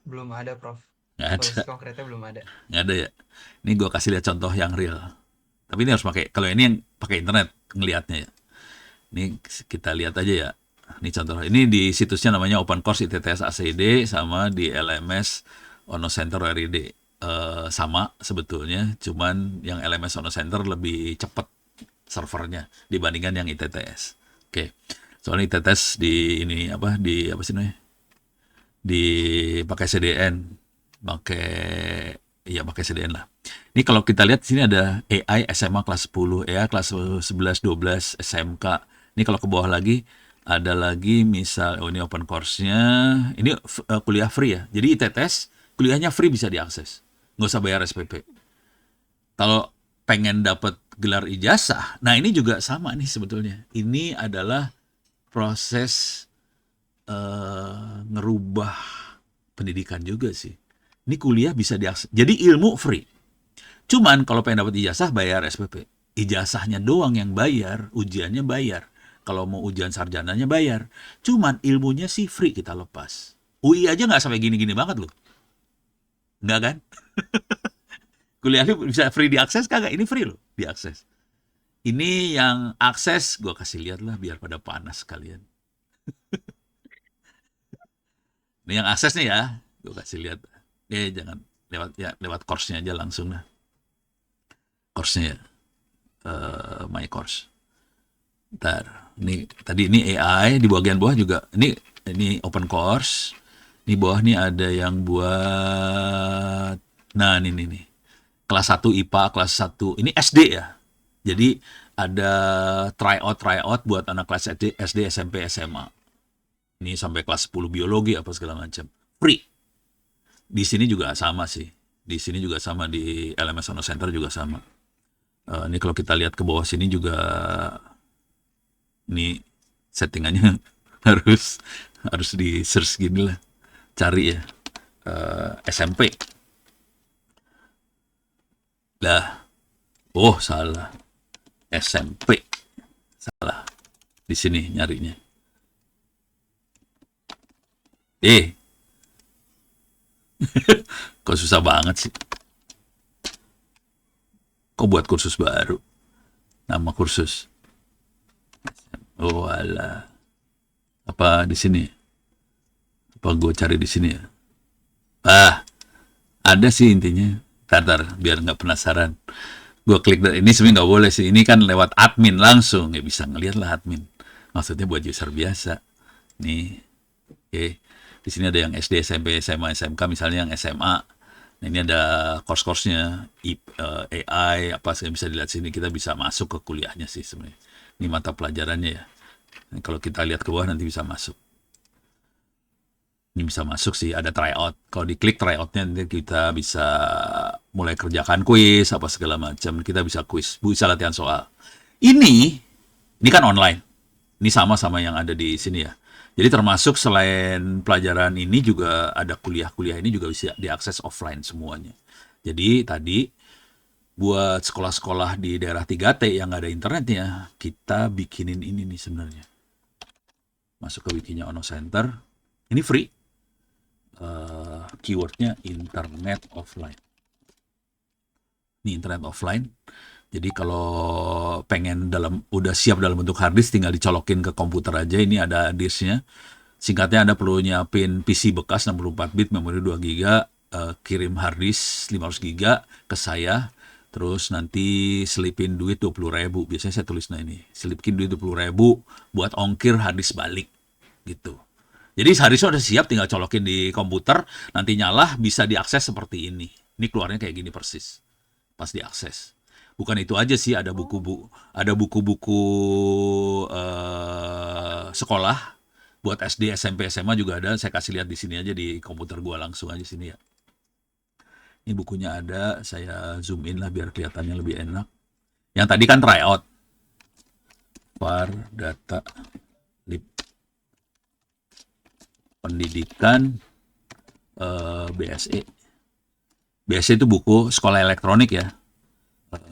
Belum ada, Prof. Nggak ada, Solusi konkretnya belum ada. nggak ada ya. Ini gue kasih lihat contoh yang real. Tapi ini harus pakai, kalau ini yang pakai internet ngelihatnya ya. Ini kita lihat aja ya. Ini contoh. Ini di situsnya namanya Open Course ITTS ACD sama di LMS Ono Center RID. Sama sebetulnya, cuman yang LMS Ono Center lebih cepat servernya dibandingkan yang ITTS. Oke. Soalnya ITTS di apa sih namanya? Pakai CDN, pakai CDN lah. Ini kalau kita lihat di sini ada AI SMA kelas 10, AI kelas 11, 12, SMK. Ini kalau ke bawah lagi ada lagi misal ini open course-nya. Ini kuliah free ya. Jadi ITTS kuliahnya free bisa diakses. Nggak usah bayar SPP. Kalau pengen dapat gelar ijazah, nah ini juga sama nih sebetulnya. Ini adalah proses ngerubah pendidikan juga sih. Ini kuliah bisa diakses. Jadi ilmu free. Cuman kalau pengen dapat ijazah bayar SPP. Ijazahnya doang yang bayar, ujiannya bayar. Kalau mau ujian sarjananya bayar. Cuman ilmunya sih free kita lepas. UI aja nggak sampai gini-gini banget loh. Nggak kan? Kuliah lu bisa free diakses kagak? Ini free loh diakses. Ini yang akses gue kasih lihat lah biar pada panas kalian. Ini yang akses nih ya, gue kasih lihat. Jangan lewat course-nya aja langsung lah. Course-nya ya, my course. Ntar, ini AI di bagian bawah juga. Ini open course. Di bawah nih ada yang buat, nah ini nih. Kelas 1 IPA, kelas 1, ini SD ya. Jadi ada tryout buat anak kelas SD, SMP, SMA. Ini sampai kelas 10 biologi apa segala macam. Free. Di sini juga sama sih. Di sini juga sama, di LMS Ono Center juga sama. Ini kalau kita lihat ke bawah sini juga, ini settingannya harus di search gini lah. Cari ya. SMP. Lah. Oh, salah. SMP. Salah. Di sini nyarinya. Kok susah banget sih? Kok buat kursus baru? Nama kursus. Oh alah. Apa di sini? Apa gue cari di sini ya? Ah, ada sih intinya. Tar, biar nggak penasaran. Gue klik, ini sebenarnya nggak boleh sih. Ini kan lewat admin langsung. Ya bisa ngeliat lah admin. Maksudnya buat user biasa. Nih, oke. Di sini ada yang SD, SMP, SMA, SMK, misalnya yang SMA. Nah, ini ada course-course-nya, AI, apa sih bisa dilihat sini. Kita bisa masuk ke kuliahnya sih sebenarnya. Ini mata pelajarannya ya. Nah, kalau kita lihat ke bawah nanti bisa masuk. Ini bisa masuk sih, ada tryout. Kalau diklik tryoutnya nanti kita bisa mulai kerjakan kuis, apa segala macam. Kita bisa kuis, bisa latihan soal. Ini kan online. Ini sama yang ada di sini ya. Jadi termasuk selain pelajaran ini juga ada kuliah-kuliah ini juga bisa diakses offline semuanya. Jadi tadi buat sekolah-sekolah di daerah 3T yang nggak ada internetnya, kita bikinin ini nih sebenarnya. Masuk ke wikinya Ono Center. Ini free. Keywordnya internet offline. Ini internet offline. Jadi kalau pengen udah siap dalam bentuk harddisk, tinggal dicolokin ke komputer aja. Ini ada disknya. Singkatnya Anda perlu nyiapin PC bekas 64 bit, memori 2 GB, kirim harddisk 500 GB ke saya. Terus nanti selipin duit 20.000. Biasanya saya tulis ini. Selipin duit 20.000 buat ongkir harddisk balik. Gitu. Jadi harddisknya udah siap, tinggal colokin di komputer, nanti nyala, bisa diakses seperti ini. Ini keluarnya kayak gini persis, pas diakses. Bukan itu aja sih, ada buku-buku sekolah buat SD, SMP, SMA juga ada. Saya kasih lihat di sini aja di komputer gua langsung aja sini ya. Ini bukunya ada, saya zoom in lah biar kelihatannya lebih enak. Yang tadi kan tryout, par data lib pendidikan BSE. BSE itu buku sekolah elektronik ya.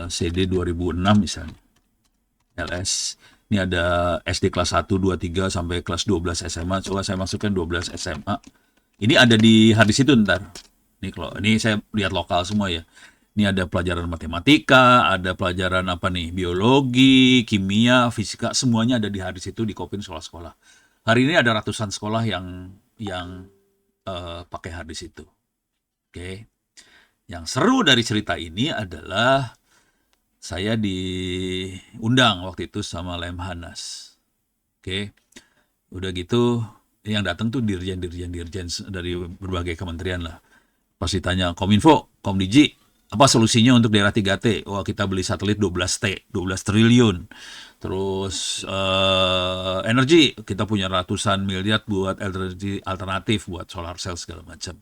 CD 2006 misalnya. LS. Ini ada SD kelas 1, 2, 3 sampai kelas 12 SMA. Coba saya masukkan 12 SMA. Ini ada di harddisk itu ntar. Ini saya lihat lokal semua ya. Ini ada pelajaran matematika, ada pelajaran apa nih, biologi, kimia, fisika, semuanya ada di harddisk itu, dikopin sekolah-sekolah. Hari ini ada ratusan sekolah yang pakai harddisk itu. Oke. Yang seru dari cerita ini adalah saya diundang waktu itu sama Lemhanas. Oke. Udah gitu yang datang tuh dirjen dari berbagai kementerian lah. Pas ditanya Kominfo, Komdigi, apa solusinya untuk daerah 3T? Wah, kita beli satelit 12 triliun. Terus energi, kita punya ratusan miliar buat energi alternatif, buat solar cell segala macam.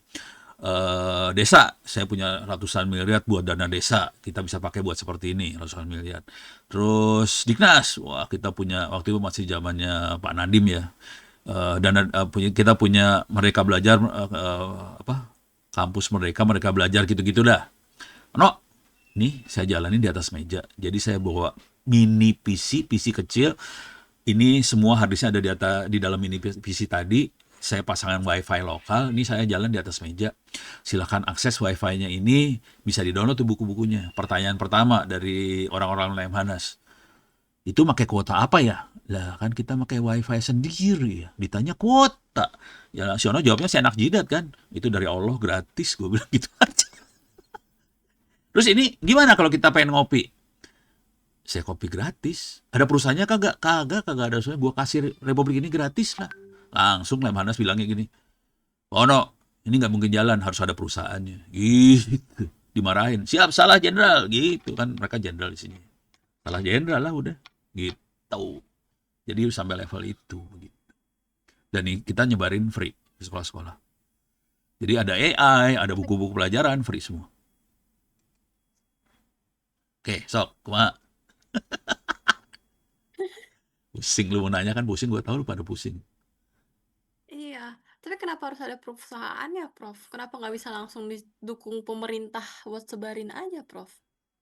Desa, saya punya ratusan miliar buat dana desa, kita bisa pakai buat seperti ini, ratusan miliar. Terus Diknas, wah kita punya, waktu itu masih zamannya Pak Nadiem ya, kita punya Merdeka Belajar, kampus mereka belajar gitu-gitu dah. No, nih saya jalanin di atas meja. Jadi saya bawa mini PC kecil. Ini semua harddisknya ada di dalam mini PC tadi. Saya pasangkan WiFi lokal. Ini saya jalan di atas meja. Silahkan akses WiFi-nya ini. Bisa di-download tuh buku-bukunya. Pertanyaan pertama dari orang-orang Lemhanas. Itu pakai kuota apa ya? Lah kan kita pakai WiFi sendiri ya. Ditanya kuota. Ya Siono jawabnya si anak jidat kan. Itu dari Allah gratis. Gue bilang gitu aja. Terus ini gimana kalau kita pengen ngopi? Saya kopi gratis. Ada perusahaannya kagak? Kagak ada urusannya. Gua kasih Republik ini gratis lah. Langsung Lemhanas bilangnya gini. Oh no, ini nggak mungkin jalan. Harus ada perusahaannya. Gitu. Dimarahin. Siap, salah jenderal. Gitu kan. Mereka jenderal di sini. Salah jenderal lah udah. Gitu. Jadi sampai level itu. Gitu. Dan kita nyebarin free di sekolah-sekolah. Jadi ada AI, ada buku-buku pelajaran free semua. Oke, sok, kumaha? Pusing lu mau nanya kan, pusing, gue tahu lu pada pusing. Iya, tapi kenapa harus ada perusahaan ya, Prof? Kenapa nggak bisa langsung didukung pemerintah buat sebarin aja, Prof?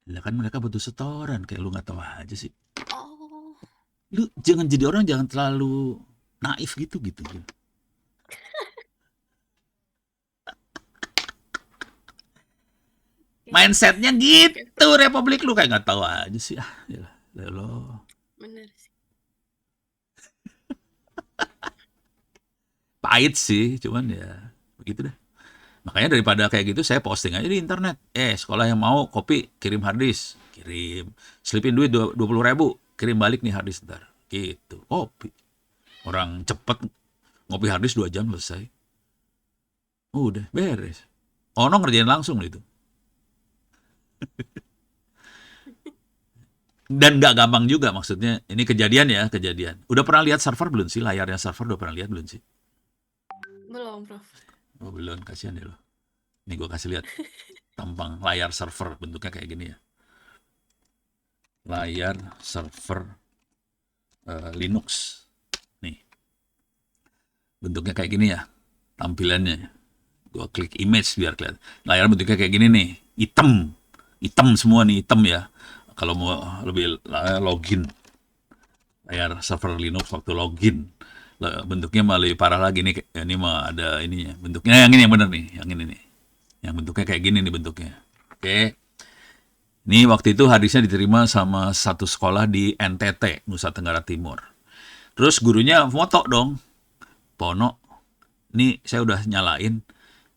Lah kan mereka butuh setoran, kayak lu nggak tahu aja sih. Oh, Lu jangan jadi orang, jangan terlalu naif gitu. Mindsetnya gitu, Republik lu kayak nggak tahu aja sih. Ya lo. Bener sih. Pahit sih, cuman ya begitu deh. Makanya daripada kayak gitu saya posting aja di internet. Sekolah yang mau kopi kirim harddisk, kirim. Selipin duit 20.000, kirim balik nih harddisk ntar. Gitu, kopi. Orang cepet ngopi harddisk 2 jam selesai. Udah beres. Ono ngerjain langsung itu. Dan nggak gampang juga maksudnya. Ini kejadian ya, kejadian. Udah pernah lihat server belum sih? Layarnya server udah pernah lihat belum sih? Belum, Prof. Oh belum, kasihan deh lo. Nih gue kasih lihat tampang layar server bentuknya kayak gini ya. Layar server Linux. Nih. Bentuknya kayak gini ya. Tampilannya. Gue klik image biar kelihatan. Layar bentuknya kayak gini nih. Hitam. Hitam semua nih, hitam ya. Kalau mau lebih login. Layar server Linux waktu login. Bentuknya malah lebih parah lagi nih. Ini mah ada ininya. Bentuknya yang ini yang bener nih. Yang ini nih. Yang bentuknya kayak gini nih bentuknya. Oke. Ini waktu itu harddisknya diterima sama satu sekolah di NTT, Nusa Tenggara Timur. Terus gurunya foto dong. Pono, ini saya udah nyalain.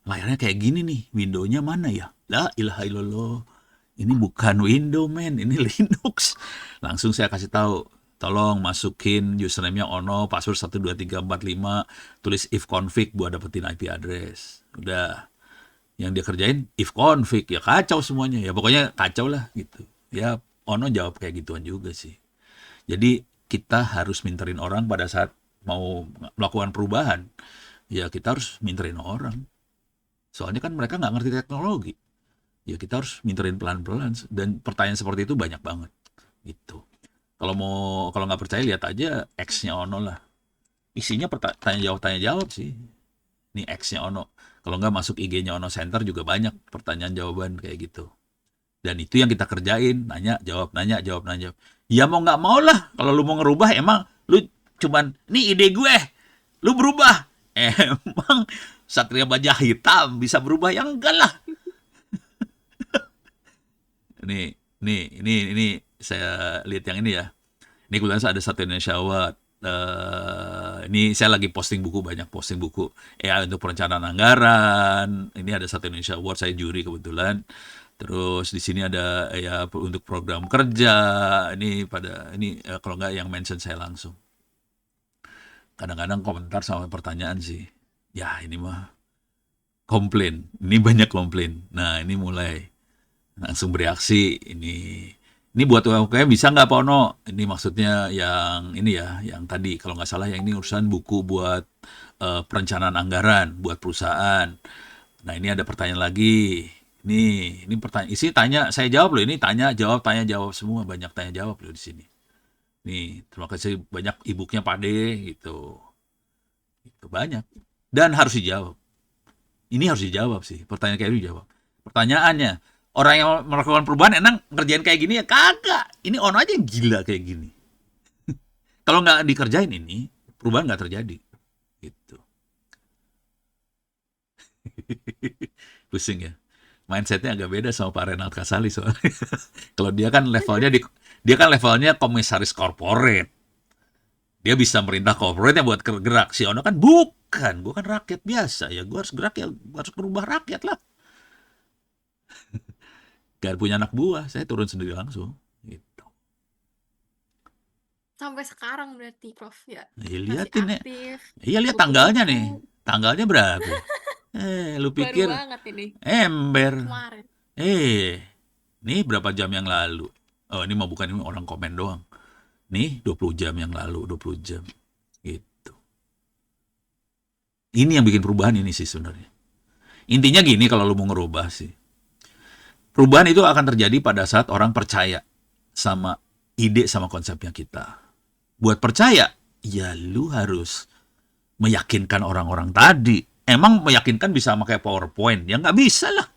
Layarnya kayak gini nih. Window-nya mana ya? La ilaha illallah. Ini bukan window, men. Ini Linux. Langsung saya kasih tahu. Tolong masukin username-nya Ono, password 12345, tulis if config buat dapetin IP address. Udah. Yang dia kerjain if config, ya kacau semuanya. Ya pokoknya kacau lah gitu. Ya Ono jawab kayak gituan juga sih. Jadi kita harus minterin orang pada saat mau melakukan perubahan. Ya kita harus minterin orang. Soalnya kan mereka nggak ngerti teknologi. Ya kita harus minterin pelan-pelan. Dan pertanyaan seperti itu banyak banget. Gitu. Kalau nggak percaya lihat aja X-nya Ono lah. Isinya tanya jawab sih. Ini X-nya Ono. Kalau nggak masuk IG-nya Ono Center juga banyak pertanyaan jawaban kayak gitu. Dan itu yang kita kerjain, nanya jawab. Ya mau nggak mau lah. Kalau lu mau ngerubah emang lu cuman ini ide gue, lu berubah. Emang Satria Baja Hitam bisa berubah? Ya enggak lah. Ini saya lihat yang ini ya. Ini kebetulan ada satu Indonesia Award. Ini saya lagi banyak posting buku AI untuk perencanaan anggaran. Ini ada satu Indonesia Award, saya juri kebetulan. Terus di sini ada ya untuk program kerja. Ini kalau nggak yang mention saya langsung. Kadang-kadang komentar sama pertanyaan sih. Ya ini mah komplain. Ini banyak komplain. Nah ini mulai langsung bereaksi. Ini buat UMKM bisa nggak Pak Ono? Ini maksudnya yang ini ya, yang tadi kalau nggak salah yang ini urusan buku buat perencanaan anggaran buat perusahaan. Nah ini ada pertanyaan lagi. Ini pertanyaan. Isi tanya, saya jawab loh. Ini tanya jawab semua, banyak tanya jawab loh di sini. Nih terima kasih banyak e-booknya Pak De gitu. Itu banyak dan harus dijawab. Ini harus dijawab sih. Pertanyaan kayak itu dijawab. Pertanyaannya, orang yang melakukan perubahan emang ngerjain kayak gini ya kagak. Ini Ono aja yang gila kayak gini. Kalau nggak dikerjain ini, perubahan nggak terjadi. Gitu. Pusing ya. Mindsetnya agak beda sama Pak Renald Kasali soalnya. Kalau dia kan levelnya komisaris korporat. Dia bisa merintah korporatnya buat gerak. Si Ono kan bukan. Gue kan rakyat biasa ya. Gue harus gerak ya. Gue harus merubah rakyat lah. Gak punya anak buah, saya turun sendiri langsung gitu. Sampai sekarang berarti Prof ya. Iya Masih liatin ya. aktif. Iya lihat tanggalnya nih. Buku-buku. Tanggalnya berapa? Lu Baru pikir banget ini. ember. Kemarin. Nih berapa jam yang lalu? Oh, ini mau bukan ini orang komen doang. Nih 20 jam yang lalu, 20 jam. Gitu. Ini yang bikin perubahan ini sih sebenarnya. Intinya gini kalau lu mau ngerubah sih. Perubahan itu akan terjadi pada saat orang percaya sama ide sama konsepnya kita. Buat percaya, ya lu harus meyakinkan orang-orang tadi. Emang meyakinkan bisa pakai PowerPoint? Ya nggak bisa lah.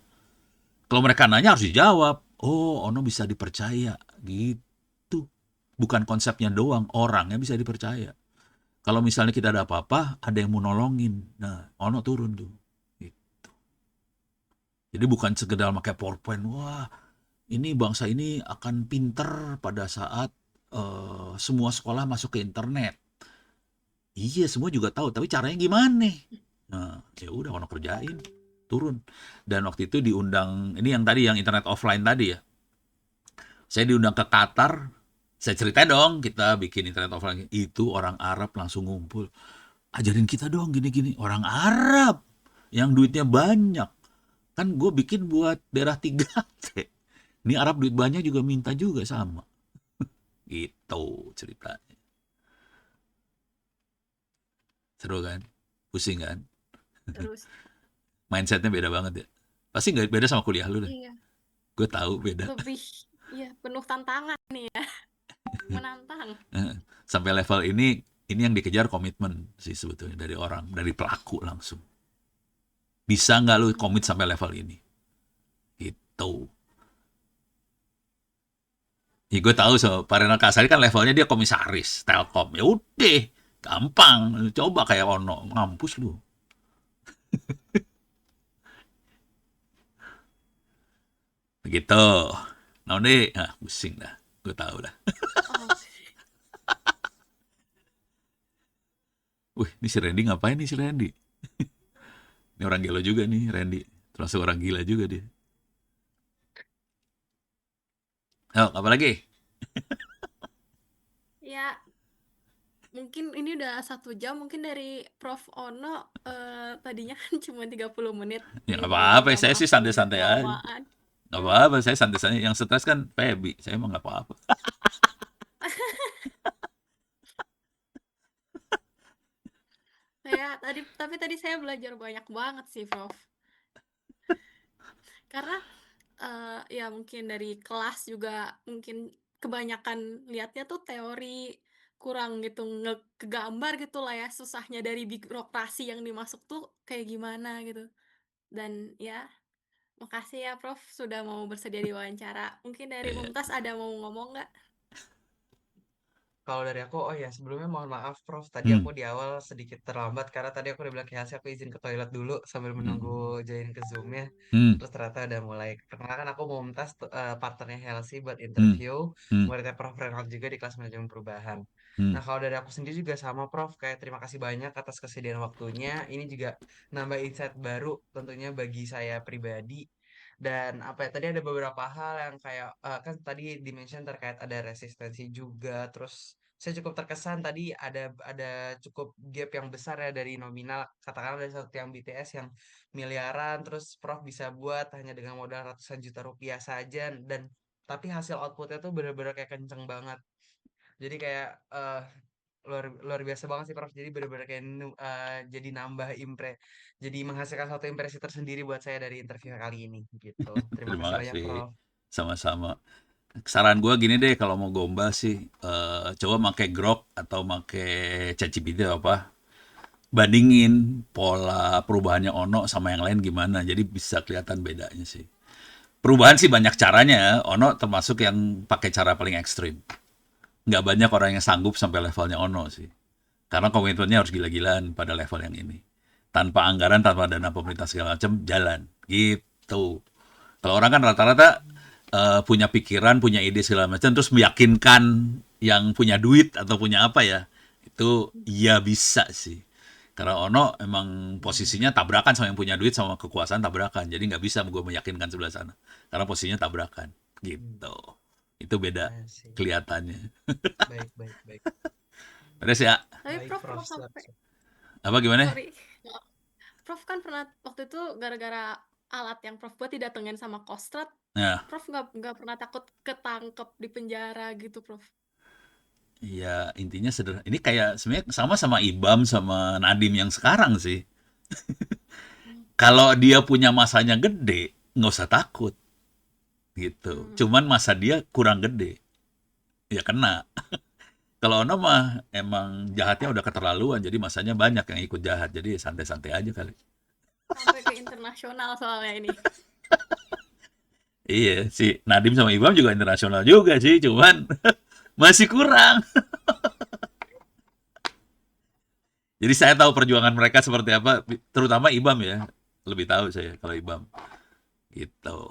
Kalau mereka nanya harus dijawab. Oh, Ono bisa dipercaya. Gitu. Bukan konsepnya doang, orangnya bisa dipercaya. Kalau misalnya kita ada apa-apa, ada yang mau nolongin. Nah, Ono turun tuh. Jadi bukan sekedar pakai PowerPoint, wah ini bangsa ini akan pinter pada saat semua sekolah masuk ke internet. Iya, semua juga tahu, tapi caranya gimana? Nah, ya udah ono kerjain, turun. Dan waktu itu diundang, ini yang tadi yang internet offline tadi ya. Saya diundang ke Qatar, saya cerita dong kita bikin internet offline. Itu orang Arab langsung ngumpul. Ajarin kita dong gini-gini. Orang Arab yang duitnya banyak. Kan gue bikin buat daerah 3T. Ini Arab duit banyak juga minta juga sama. Gitu ceritanya. Seru kan? Pusing kan? Terus Mindsetnya beda banget ya. Pasti nggak beda sama kuliah lu deh. iya, Gue tahu beda. lebih penuh tantangan nih ya, menantang. Sampai level ini yang dikejar komitmen sih sebetulnya dari orang, dari pelaku langsung. Bisa nggak lu komit sampai level ini? Gitu. Ya gue tahu so, Pak Renal Kasari kan levelnya dia komisaris Telkom. Ya udah, gampang. Coba kayak Ono, mampus lu. Begitu. Nah, deh, pusing dah. Gue tahu dah. Oh, Wih, ini si Randy ngapain nih si Randy? Ini orang gila juga nih, Randy. Termasuk orang gila juga dia. Oh, apa lagi? ya mungkin ini udah 1 jam, mungkin dari Prof. Ono tadinya kan cuma 30 menit. Ya Ini nggak udah apa-apa, minta saya maaf sih santai-santai aja. kelamaan. Nggak apa-apa, saya santai-santai. Yang stres kan Feby, saya emang nggak apa-apa. Tapi tadi saya belajar banyak banget sih, Prof. Karena ya mungkin dari kelas juga mungkin kebanyakan lihatnya tuh teori, kurang gitu kegambar gitu lah ya, susahnya dari birokrasi yang dimasuk tuh kayak gimana gitu. Dan ya, makasih ya Prof sudah mau bersedia diwawancara. Mungkin dari Eh, Mumtaz ada mau ngomong nggak? Kalau dari aku, oh ya sebelumnya mohon maaf Prof. Tadi hmm, aku di awal sedikit terlambat karena tadi aku udah bilang ke Yasi aku izin ke toilet dulu sambil menunggu hmm, join ke Zoom-nya. hmm, Terus ternyata udah mulai. Perkenalkan aku Mumtaz, partnernya Helsi buat hmm, interview. hmm, Muridnya Prof. Renald juga di kelas manajemen perubahan. hmm. Nah kalau dari aku sendiri juga sama Prof. Kayak terima kasih banyak atas kesediaan waktunya. Ini juga nambah insight baru tentunya bagi saya pribadi. Dan apa ya tadi ada beberapa hal yang kayak kan tadi dimention terkait ada resistensi juga. Terus saya cukup terkesan tadi ada cukup gap yang besar ya dari nominal katakanlah dari satu yang BTS yang miliaran terus Prof bisa buat hanya dengan modal ratusan juta rupiah saja dan tapi hasil outputnya tuh bener-bener kayak kenceng banget jadi kayak luar luar biasa banget sih Prof jadi bener-bener kayak jadi nambah jadi menghasilkan satu impresi tersendiri buat saya dari interview kali ini gitu terima Terima kasih banyak kasih. Prof. Sama-sama. Saran gue gini deh, kalau mau gombal sih, coba pakai Grok atau pakai ChatGPT atau apa. Bandingin pola perubahannya Ono sama yang lain gimana. Jadi bisa kelihatan bedanya sih. Perubahan sih banyak caranya ya. Ono termasuk yang pakai cara paling ekstrim. Nggak banyak orang yang sanggup sampai levelnya Ono sih. Karena komitmennya harus gila-gilaan pada level yang ini. Tanpa anggaran, tanpa dana pemerintah segala macam, jalan. Gitu. Kalau orang kan rata-rata punya pikiran, punya ide segala macam, terus meyakinkan yang punya duit atau punya apa ya, itu ya bisa sih. Karena Ono emang posisinya tabrakan sama yang punya duit sama kekuasaan tabrakan. Jadi nggak bisa gue meyakinkan sebelah sana. Karena posisinya tabrakan. Hmm, Gitu. Itu beda I see. kelihatannya. Baik baik baik Beres ya? Tapi baik Prof Prof kalau siap, sampai siap. Apa gimana? sorry, Prof kan pernah waktu itu gara-gara alat yang Prof buat didatengin sama Kostrad, Nah, Prof nggak pernah takut ketangkep di penjara gitu, Prof? ya intinya sederhana. Ini kayak sebenarnya sama Ibam sama Nadim yang sekarang sih. Hmm. Kalau dia punya masanya gede, nggak usah takut gitu. Hmm. Cuman masa dia kurang gede, ya kena. Kalau Ono mah emang jahatnya udah keterlaluan, jadi masanya banyak yang ikut jahat. Jadi santai-santai aja kali. Sampai ke internasional soalnya ini. Iya, si Nadim sama Ibam juga internasional juga sih, cuman masih kurang. Jadi saya tahu perjuangan mereka seperti apa, terutama Ibam ya. Lebih tahu saya kalau Ibam. gitu.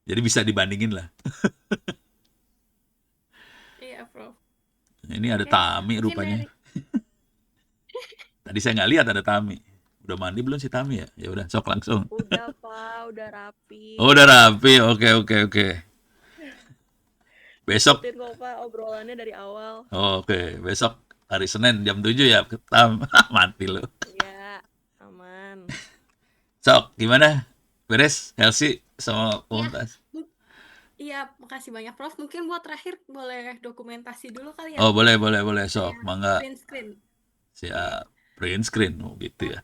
Jadi bisa dibandingin lah. Iya, Prof. Ini ada Oke, Tami mungkin rupanya. dari Tadi saya nggak lihat ada Tami. Udah mandi belum si Tami ya? Ya udah, sok langsung. Udah, Pak, udah rapi. Oh, udah rapi. Oke, oke, oke. Besok, Ikutin kok, Pak, obrolannya dari awal. oke, besok hari Senin jam 7 ya. Mati lu. Iya, aman. Sok, gimana? Beres, Elsie sama Iya, komunitas? iya, makasih banyak, Prof. Mungkin buat terakhir boleh dokumentasi dulu kali ya, Oh, boleh, boleh, boleh. Sok, kayak mangga. print screen. Iya. Siap. Print screen. Oh, gitu ya.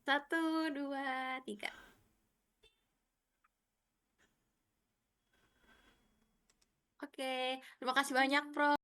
1, 2, 3. Oke, terima kasih banyak, Prof.